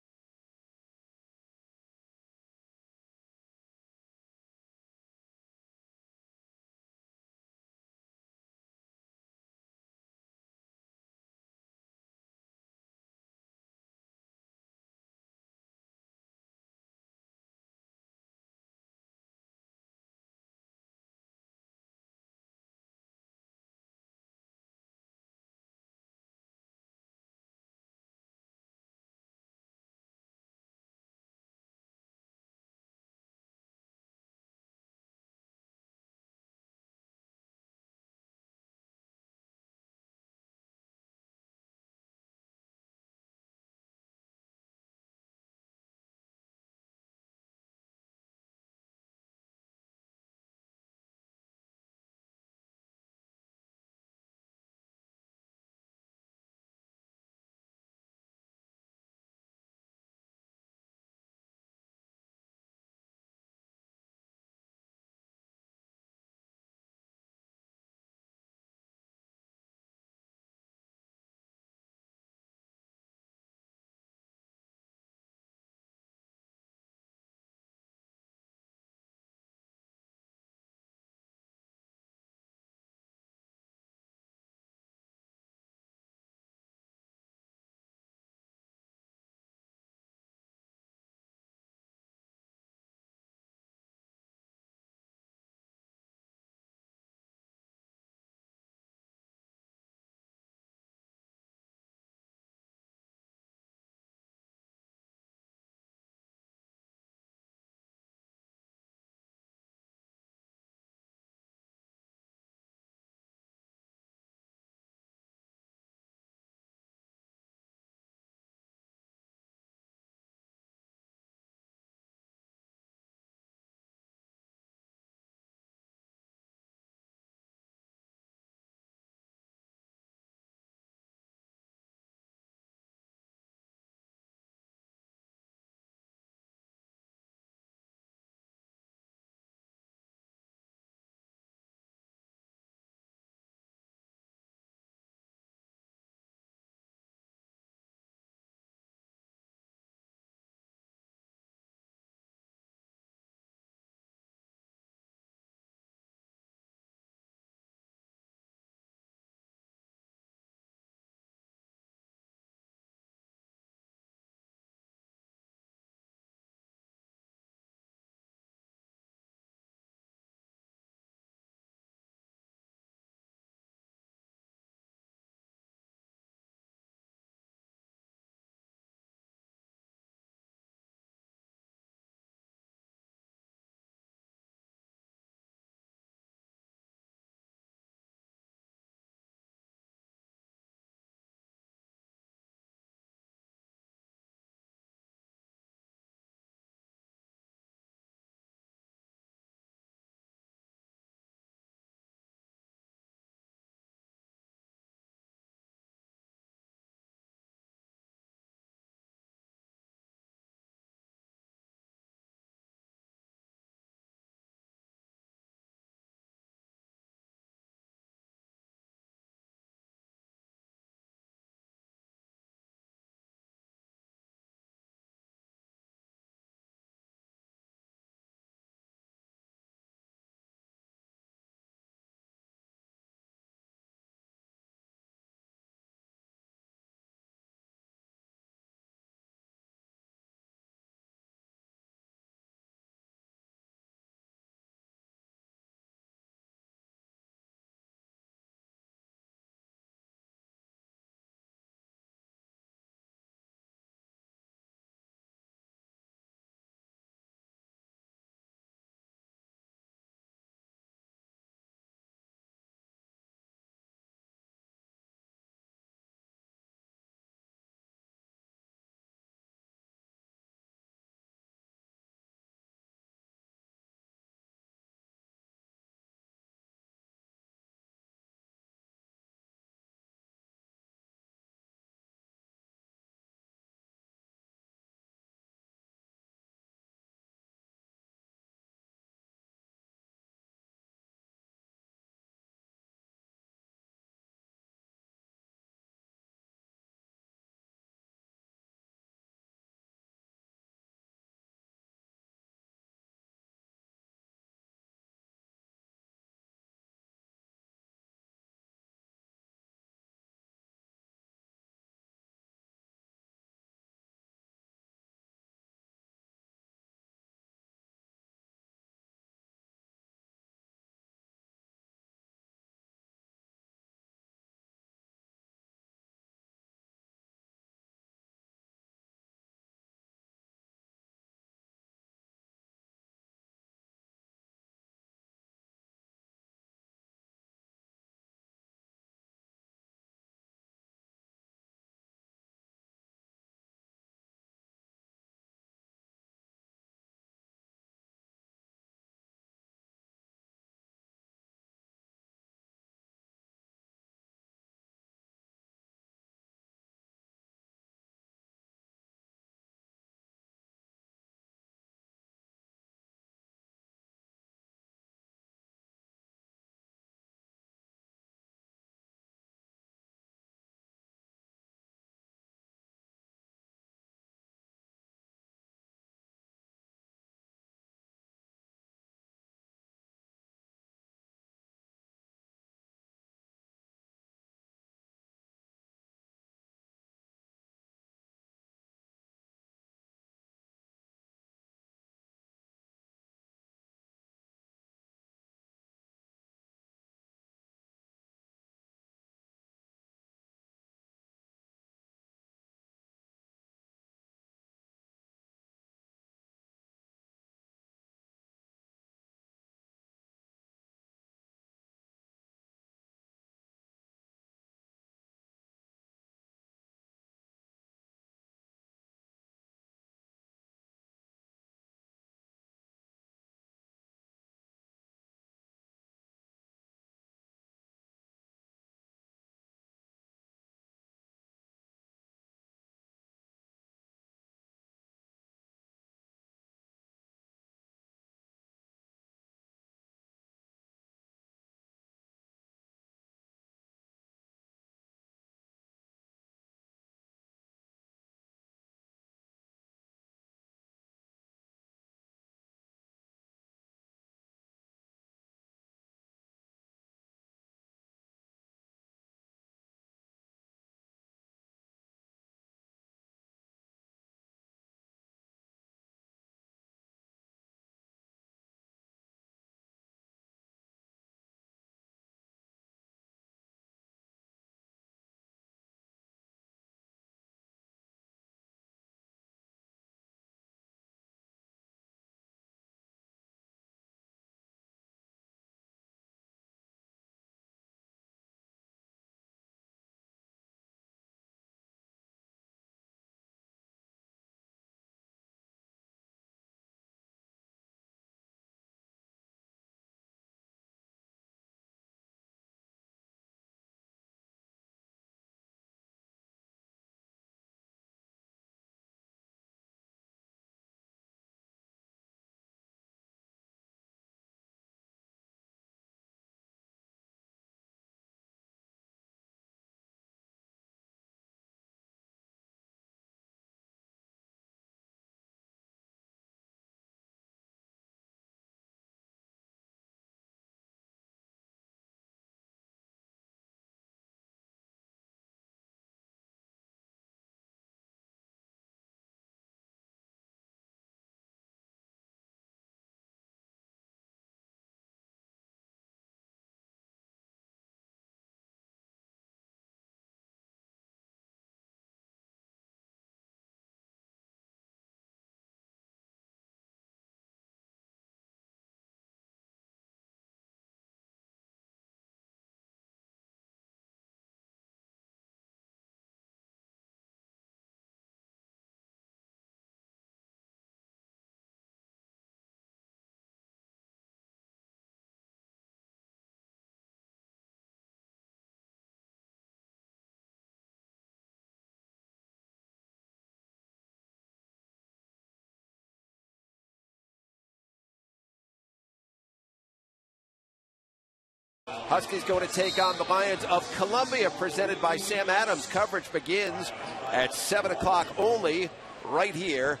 A: Huskies going to take on the Lions of Columbia, presented by Sam Adams. Coverage begins at 7 o'clock only, right here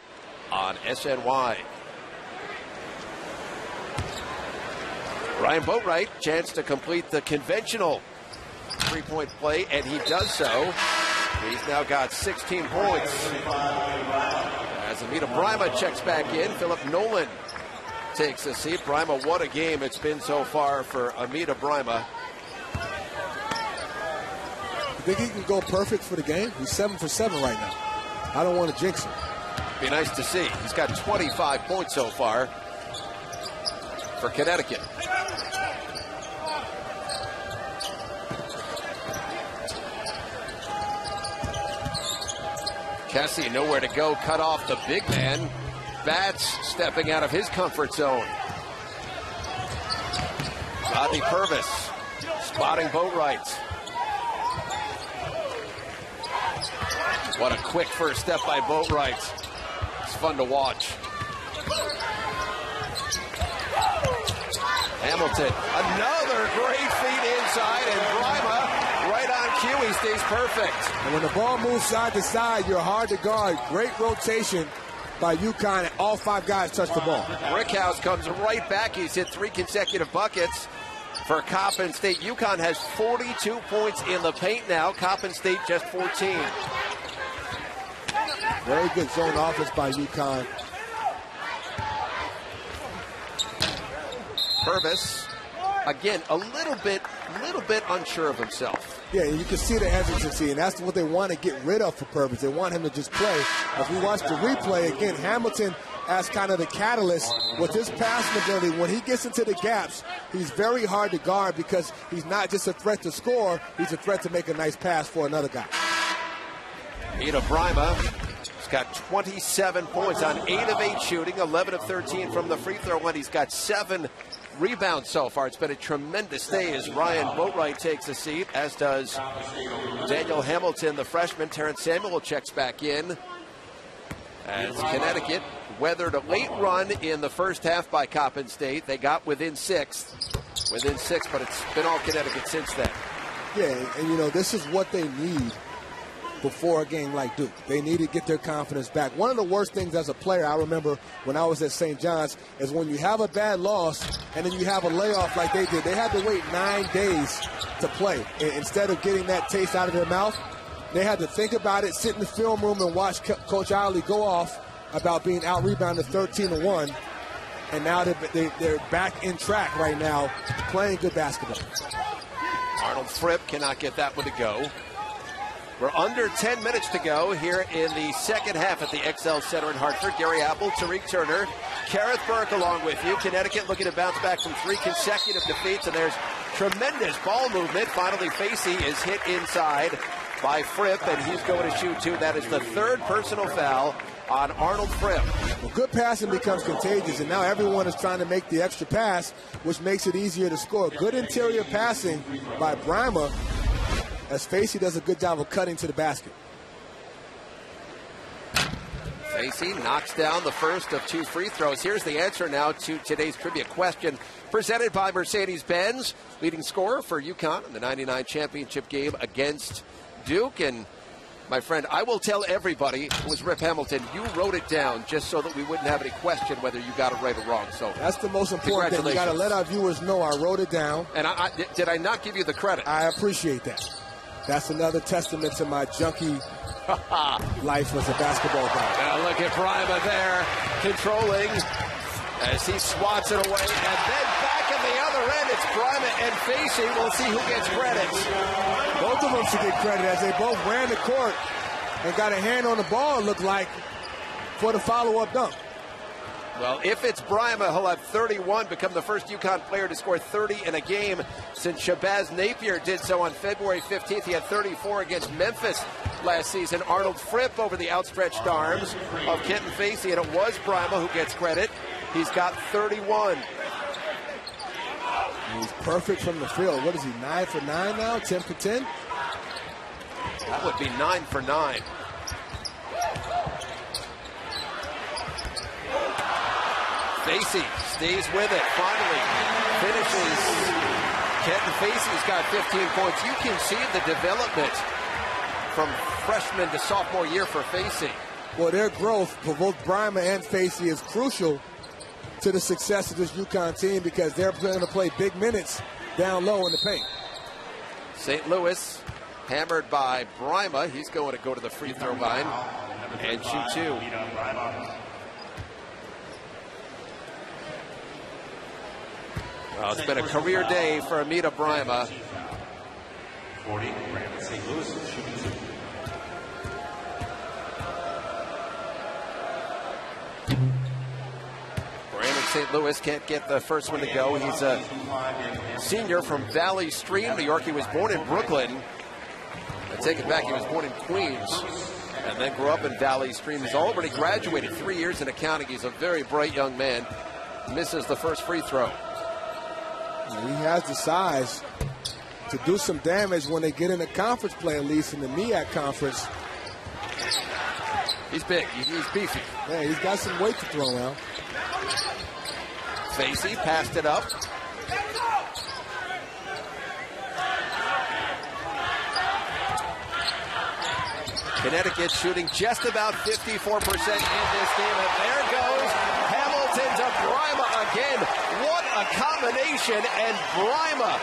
A: on SNY. Ryan Boatwright, chance to complete the conventional three-point play, and he does so. He's now got 16 points. As Amita Brima checks back in, Philip Nolan takes a seat. Brima, what a game it's been so far for Amita Brima.
B: I think he can go perfect for the game. He's 7 for 7 right now. I don't want to jinx him.
A: Be nice to see. He's got 25 points so far for Connecticut. Kessie nowhere to go, cut off the big man. Bats stepping out of his comfort zone. Rodney Purvis spotting Boatwright. What a quick first step by Boatwright. It's fun to watch. Hamilton, another great feed inside, and Brima right on cue. He stays perfect.
B: And when the ball moves side to side, you're hard to guard. Great rotation by UConn. All 5 guys touch the ball.
A: Brickhouse comes right back. He's hit 3 consecutive buckets for Coppin State. UConn has 42 points in the paint now. Coppin State just 14.
B: Very good zone offense by UConn.
A: Purvis, again, a little bit unsure of himself.
B: Yeah, you can see the hesitancy, and that's what they want to get rid of for Purvis. They want him to just play. As we watch the replay, again, Hamilton as kind of the catalyst with his passing ability. When he gets into the gaps, he's very hard to guard because he's not just a threat to score, he's a threat to make a nice pass for another guy.
A: Amita Brima has got 27 points on 8 of 8 shooting, 11 of 13 from the free throw line. He's got 7 rebounds so far. It's been a tremendous day as Ryan Boatwright takes a seat, as does Daniel Hamilton, the freshman. Terrence Samuel checks back in as Connecticut weathered a late run in the first half by Coppin State. They got within six, but it's been all Connecticut since then.
B: Yeah, and you know, this is what they need before a game like Duke. They need to get their confidence back. One of the worst things as a player, I remember when I was at St. John's, is when you have a bad loss and then you have a layoff like they did. They had to wait 9 days to play. Instead of getting that taste out of their mouth, they had to think about it, sit in the film room and watch Coach Ollie go off about being out-rebounded 13-1. And now they're back in track right now, playing good basketball.
A: Arnold Fripp cannot get that one to go. We're under 10 minutes to go here in the second half at the XL Center in Hartford. Gary Apple, Tariq Turner, Kareth Burke along with you. Connecticut looking to bounce back from 3 consecutive defeats, and there's tremendous ball movement. Finally, Facey is hit inside by Fripp, and he's going to shoot 2. That is the 3rd personal foul on Arnold Fripp.
B: Well, good passing becomes contagious, and now everyone is trying to make the extra pass, which makes it easier to score. Good interior passing by Brima, as Facey does a good job of cutting to the basket.
A: Facey knocks down the first of 2 free throws. Here's the answer now to today's trivia question, presented by Mercedes-Benz, leading scorer for UConn in the '99 championship game against Duke. And my friend, I will tell everybody it was Rip Hamilton. You wrote it down just so that we wouldn't have any question whether you got it right or wrong. So
B: that's the most important thing. You got to let our viewers know I wrote it down.
A: And did I not give you the credit?
B: I appreciate that. That's another testament to my junkie life as a basketball guy.
A: Now look at Brima there, controlling as he swats it away. And then back at the other end, it's Brima and Facey. We'll see who gets credit.
B: Both of them should get credit as they both ran the court and got a hand on the ball, it looked like, for the follow-up dunk.
A: Well, if it's Brima, he'll have 31, become the first UConn player to score 30 in a game since Shabazz Napier did so on February 15th. He had 34 against Memphis last season. Arnold Fripp over the outstretched arms of Kenton Facey, and it was Brima who gets credit. He's got 31.
B: He's perfect from the field. What is he, 9 for 9 now, 10 for 10?
A: That would be 9 for 9. Facey stays with it, finally finishes Kenton Facey's got 15 points. You can see the development from freshman to sophomore year for Facey.
B: Well, their growth for both Bryma and Facey is crucial to the success of this UConn team because they're going to play big minutes down low in the paint.
A: St. Louis hammered by Bryma. He's going to go to the free throw line and shoot two. Well, it's been a career day for Amita Bryma.
D: 40, Brandon St. Louis shooting two.
A: Brandon St. Louis can't get the first one to go. He's a senior from Valley Stream, New York. He was born in Brooklyn. I take it back, he was born in Queens and then grew up in Valley Stream. He's already graduated, 3 years in accounting. He's a very bright young man. Misses the first free throw.
B: He has the size to do some damage when they get in the conference play, at least in the MEAC conference.
A: He's big. He's beefy.
B: Yeah, he's got some weight to throw around.
A: Facey passed it up. Connecticut shooting just about 54% in this game. And there goes Hamilton to Bryma again. What a combination. And Bryma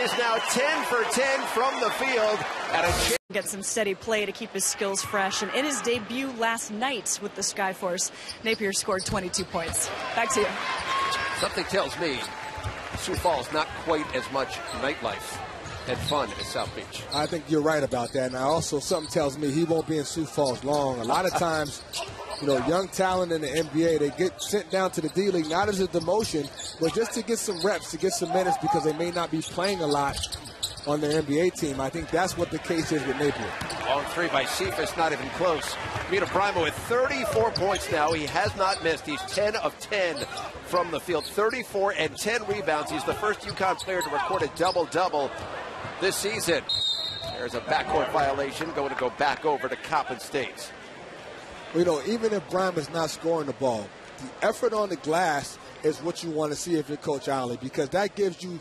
A: is now 10 for 10 from the field.
C: Get some steady play to keep his skills fresh. And in his debut last night with the Skyforce, Napier scored 22 points. Back to you.
A: Something tells me Sioux Falls not quite as much nightlife and fun as South Beach.
B: I think you're right about that. And also something tells me he won't be in Sioux Falls long. A lot of times, you know, young talent in the NBA, they get sent down to the D-League, not as a demotion, but just to get some reps, to get some minutes because they may not be playing a lot on their NBA team. I think that's what the case is with Napier.
A: On three by Cephas, not even close. Amita Bryma with 34 points now. He has not missed. He's 10 of 10 from the field. 34 and 10 rebounds. He's the first UConn player to record a double-double this season. There's a backcourt violation going to go back over to Coppin State.
B: You know, even if Bryma's not scoring the ball, the effort on the glass is what you want to see if you're Coach Ollie, because that gives you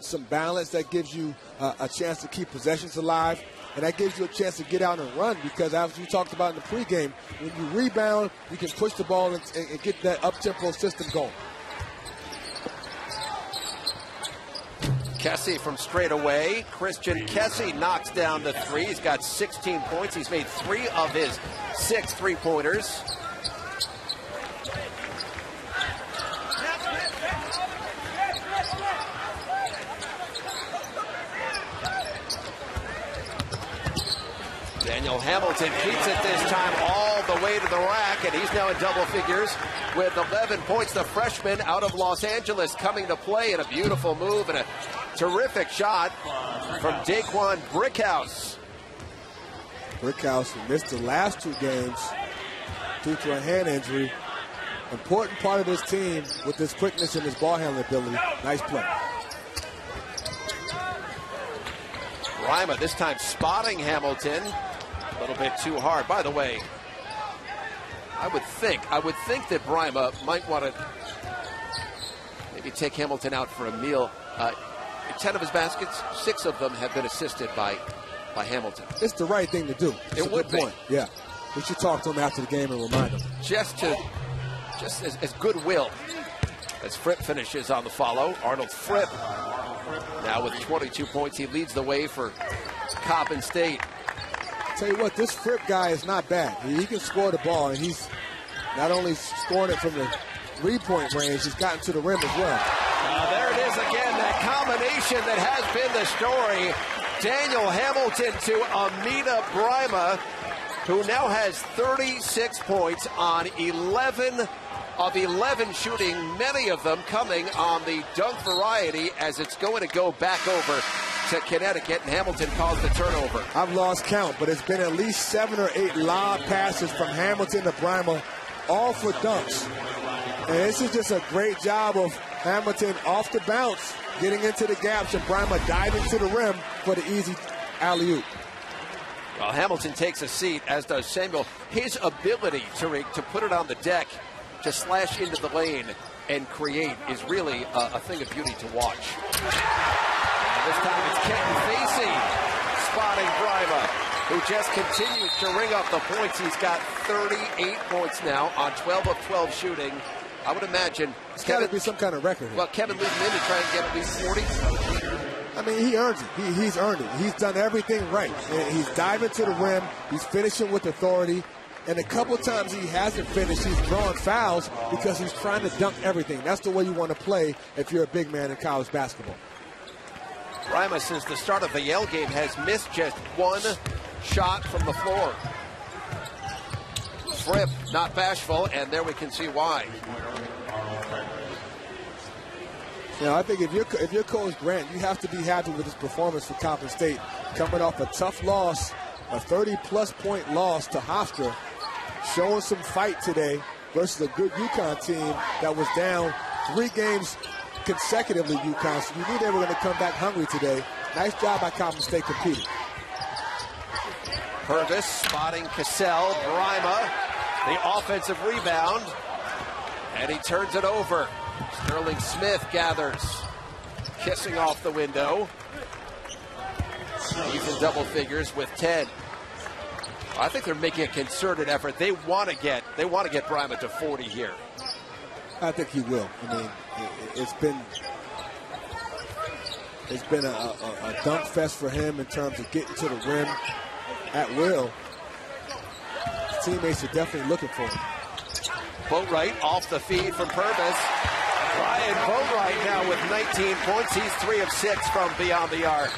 B: some balance, that gives you a chance to keep possessions alive, and that gives you a chance to get out and run, because as we talked about in the pregame, when you rebound, you can push the ball and get that up-tempo system going.
A: Kessie from straight away. Christian Kessie knocks down the three. He's got 16 points. He's made 3 of his 6 three-pointers. Daniel Hamilton keeps it this time all the way to the rack, and he's now in double figures with 11 points. The freshman out of Los Angeles coming to play in a beautiful move and a terrific shot from Daquan Brickhouse.
B: Brickhouse missed the last 2 games due to a hand injury. Important part of this team with his quickness and his ball handling ability. Nice play.
A: Bryma this time spotting Hamilton. A little bit too hard. By the way, I would think that Bryma might want to maybe take Hamilton out for a meal. 10 of his baskets, 6 of them have been assisted by Hamilton.
B: It's the right thing to do. It's
A: it would be.
B: Point. Yeah. We should talk to him after the game and remind him.
A: Just as goodwill as Fripp finishes on the follow. Arnold Fripp now with 22 points. He leads the way for Coppin State.
B: Tell you what, this Fripp guy is not bad. He can score the ball, and he's not only scoring it from the 3-point range, he's gotten to the rim as well.
A: There it is again, that combination that has been the story. Daniel Hamilton to Amita Bryma, who now has 36 points on 11 of 11 shooting, many of them coming on the dunk variety, as it's going to go back over to Connecticut, and Hamilton calls the turnover.
B: I've lost count, but it's been at least 7 or 8 lob passes from Hamilton to Bryma, all for dunks. And this is just a great job of Hamilton off the bounce, getting into the gaps, and Bryma diving to the rim for the easy alley-oop.
A: Well, Hamilton takes a seat, as does Samuel. His ability to put it on the deck, to slash into the lane and create is really a thing of beauty to watch. This time it's Kenton Facey spotting Brima, who just continues to ring up the points. He's got 38 points now on 12 of 12 shooting. I would imagine
B: it's got to be some kind of record here.
A: Well, Kevin leads him in to try and get at least 40.
B: I mean, he earns it. He's earned it. He's done everything right. He's diving to the rim. He's finishing with authority. And a couple times he hasn't finished, he's drawing fouls because he's trying to dunk everything. That's the way you want to play if you're a big man in college basketball.
A: Brima, since the start of the Yale game, has missed just one shot from the floor. Fripp, not bashful, and there we can see why.
B: Now, I think if you're Coach Grant, you have to be happy with his performance for Coppin State, coming off a tough loss, a 30-plus point loss to Hofstra, showing some fight today versus a good UConn team that was down 3 games consecutively, UConn. So you knew they were going to come back hungry today. Nice job by Coppin State competing.
A: Purvis spotting Cassell. Brima, the offensive rebound, and he turns it over. Sterling Smith gathers, kissing off the window. He's in double figures with 10. I think they're making a concerted effort. They want to get Brima to 40 here.
B: I think he will. I mean, it's been a dunk fest for him in terms of getting to the rim at will. His teammates are definitely looking for him.
A: Boatwright off the feed from Purvis. Ryan Boatwright now with 19 points. He's 3 of 6 from beyond the arc.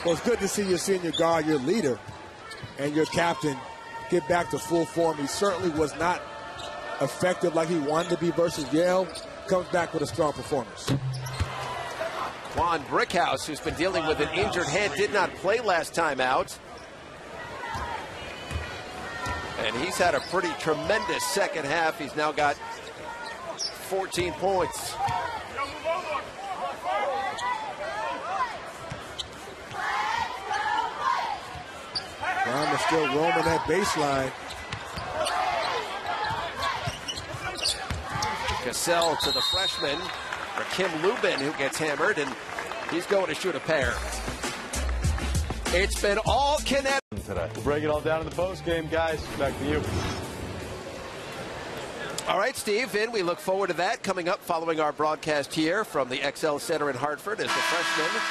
B: Well, it's good to see your senior guard, your leader, and your captain get back to full form. He certainly was not effective like he wanted to be versus Yale. Comes back with a strong performance.
A: Juan Brickhouse, who's been dealing with an injured hand, did not play last time out. And he's had a pretty tremendous second half. He's now got 14 points.
B: Brima still roaming that baseline.
A: Cassell to the freshman, Rakim Lubin, who gets hammered, and he's going to shoot a pair. It's been all Connecticut
E: today. We'll break it all down in the post game, guys. Back to you.
A: All right, Steve, and we look forward to that coming up following our broadcast here from the XL Center in Hartford as the freshman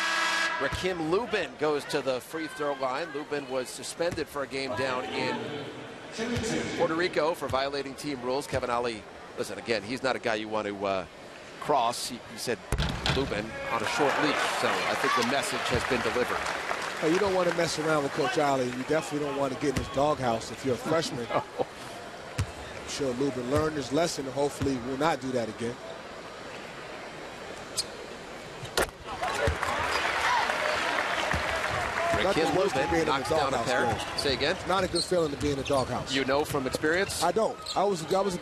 A: Rakim Lubin goes to the free throw line. Lubin was suspended for a game down in Puerto Rico for violating team rules. Kevin Ali, listen, again, he's not a guy you want to cross. He said Lubin on a short leash, so I think the message has been delivered.
B: Hey, you don't want to mess around with Coach Ali. You definitely don't want to get in his doghouse if you're a freshman.
A: No.
B: I'm sure Lubin learned his lesson and hopefully will not do that again.
A: Rakim Lubin knocks down a pair.
B: Man.
A: Say again?
B: It's not a good feeling to be in the doghouse.
A: You know from experience?
B: I don't. I was a good one.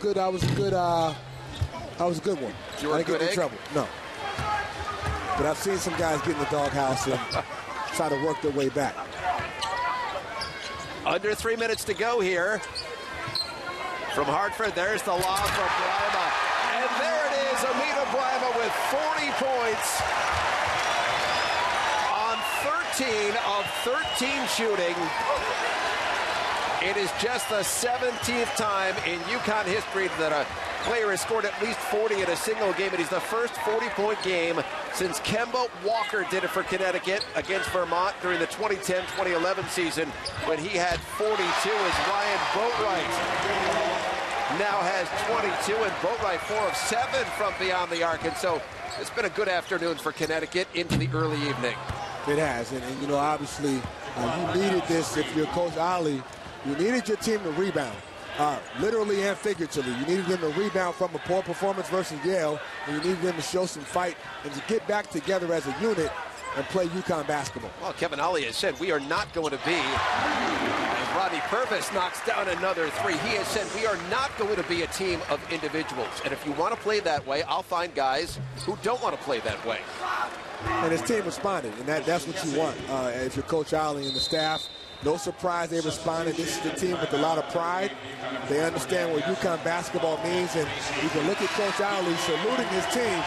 A: You were
B: I
A: a
B: didn't
A: good
B: get in
A: egg?
B: trouble. No. But I've seen some guys get in the doghouse and try to work their way back.
A: Under 3 minutes to go here. From Hartford, there's the lob from Brima. And there it is, Amita Brima with 40 points on 13 of 13 shooting. It is just the 17th time in UConn history that a player has scored at least 40 in a single game. It is the first 40-point game since Kemba Walker did it for Connecticut against Vermont during the 2010-2011 season when he had 42 as Ryan Boatwright now has 22, and Boatwright 4 of 7 from beyond the arc. And so it's been a good afternoon for Connecticut into the early evening.
B: It has, and you know, obviously, you needed this if you're Coach Ali. You needed your team to rebound, literally and figuratively. You needed them to rebound from a poor performance versus Yale, and you needed them to show some fight and to get back together as a unit and play UConn basketball.
A: Well, Kevin Ali has said we are not going to be, as Rodney Purvis knocks down another 3, he has said we are not going to be a team of individuals. And if you want to play that way, I'll find guys who don't want to play that way.
B: And his team responded, and that's what you want if you're Coach Ali and the staff. No surprise they responded. This is the team with a lot of pride. They understand what UConn basketball means, and you can look at Coach Ali saluting his team,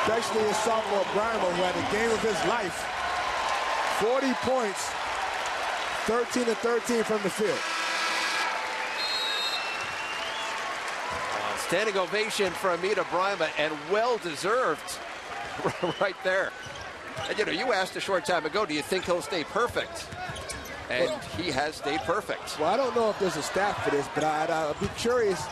B: especially his sophomore Brimer, who had the game of his life. 40 points, 13 of 13 from the field.
A: Standing ovation for Amita Brimer, and well-deserved right there. And, you know, you asked a short time ago, do you think he'll stay perfect? And he has stayed perfect.
B: Well, I don't know if there's a stat for this, but I'd be curious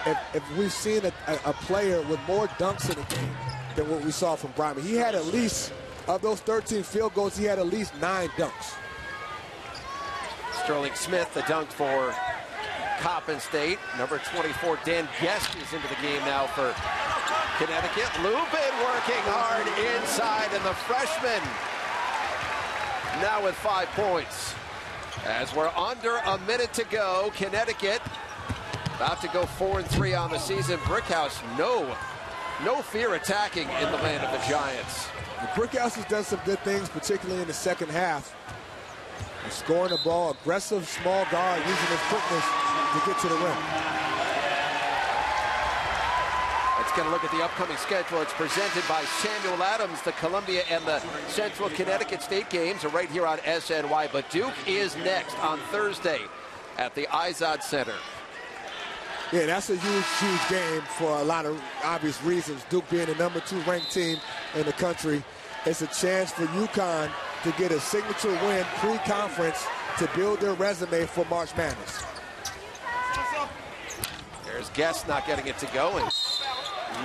B: if we've seen a player with more dunks in the game than what we saw from Brimer. He had at least, of those 13 field goals, he had at least 9 dunks.
A: Sterling Smith, the dunk for Coppin State. Number 24, Dan Guest is into the game now for Connecticut. Lubin working hard inside, and the freshman now with 5 points. As we're under a minute to go, Connecticut about to go 4-3 on the season. Brickhouse, no fear attacking in the land of the Giants.
B: Brickhouse has done some good things, particularly in the second half. Scoring the ball, aggressive small guard, using his quickness to get to the rim.
A: Let's get a look at the upcoming schedule. It's presented by Samuel Adams. The Columbia and the Central Connecticut State games are right here on SNY. But Duke is next on Thursday at the Izod Center.
B: Yeah, that's a huge, huge game for a lot of obvious reasons. Duke being the number 2 ranked team in the country. It's a chance for UConn to get a signature win pre-conference to build their resume for March Madness.
A: There's Guest not getting it to go, and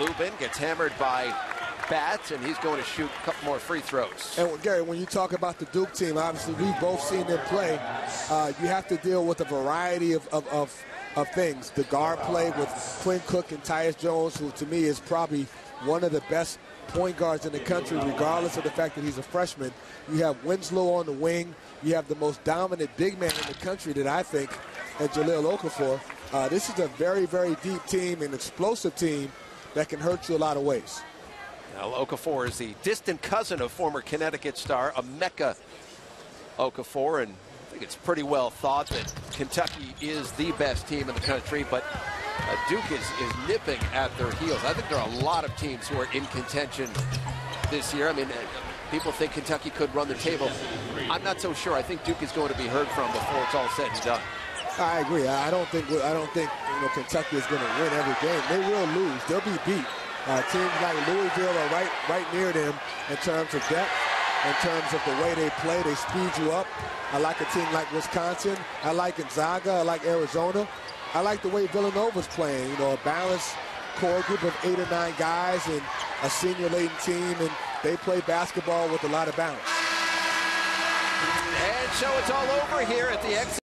A: Lubin gets hammered by Bats, and he's going to shoot a couple more free throws.
B: And Gary, when you talk about the Duke team, obviously we've both seen them play. You have to deal with a variety of things. The guard play with Quinn Cook and Tyus Jones, who to me is probably one of the best point guards in the country, regardless of the fact that he's a freshman. You have Winslow on the wing. You have the most dominant big man in the country that I think, and Jahlil Okafor. This is a very, very deep team, an explosive team that can hurt you a lot of ways.
A: Now, Okafor is the distant cousin of former Connecticut star Emeka Okafor, and I think it's pretty well thought that Kentucky is the best team in the country, but Duke is nipping at their heels. I think there are a lot of teams who are in contention this year. I mean, people think Kentucky could run the table. I'm not so sure. I think Duke is going to be heard from before it's all said and done.
B: I agree. I don't think Kentucky is going to win every game. They will lose. They'll be beat. Teams like Louisville are right near them in terms of depth, in terms of the way they play. They speed you up. I like a team like Wisconsin. I like Gonzaga. I like Arizona. I like the way Villanova's playing. You know, a balanced core group of 8 or 9 guys and a senior-laden team, and they play basketball with a lot of balance.
A: And so it's all over here at the exit.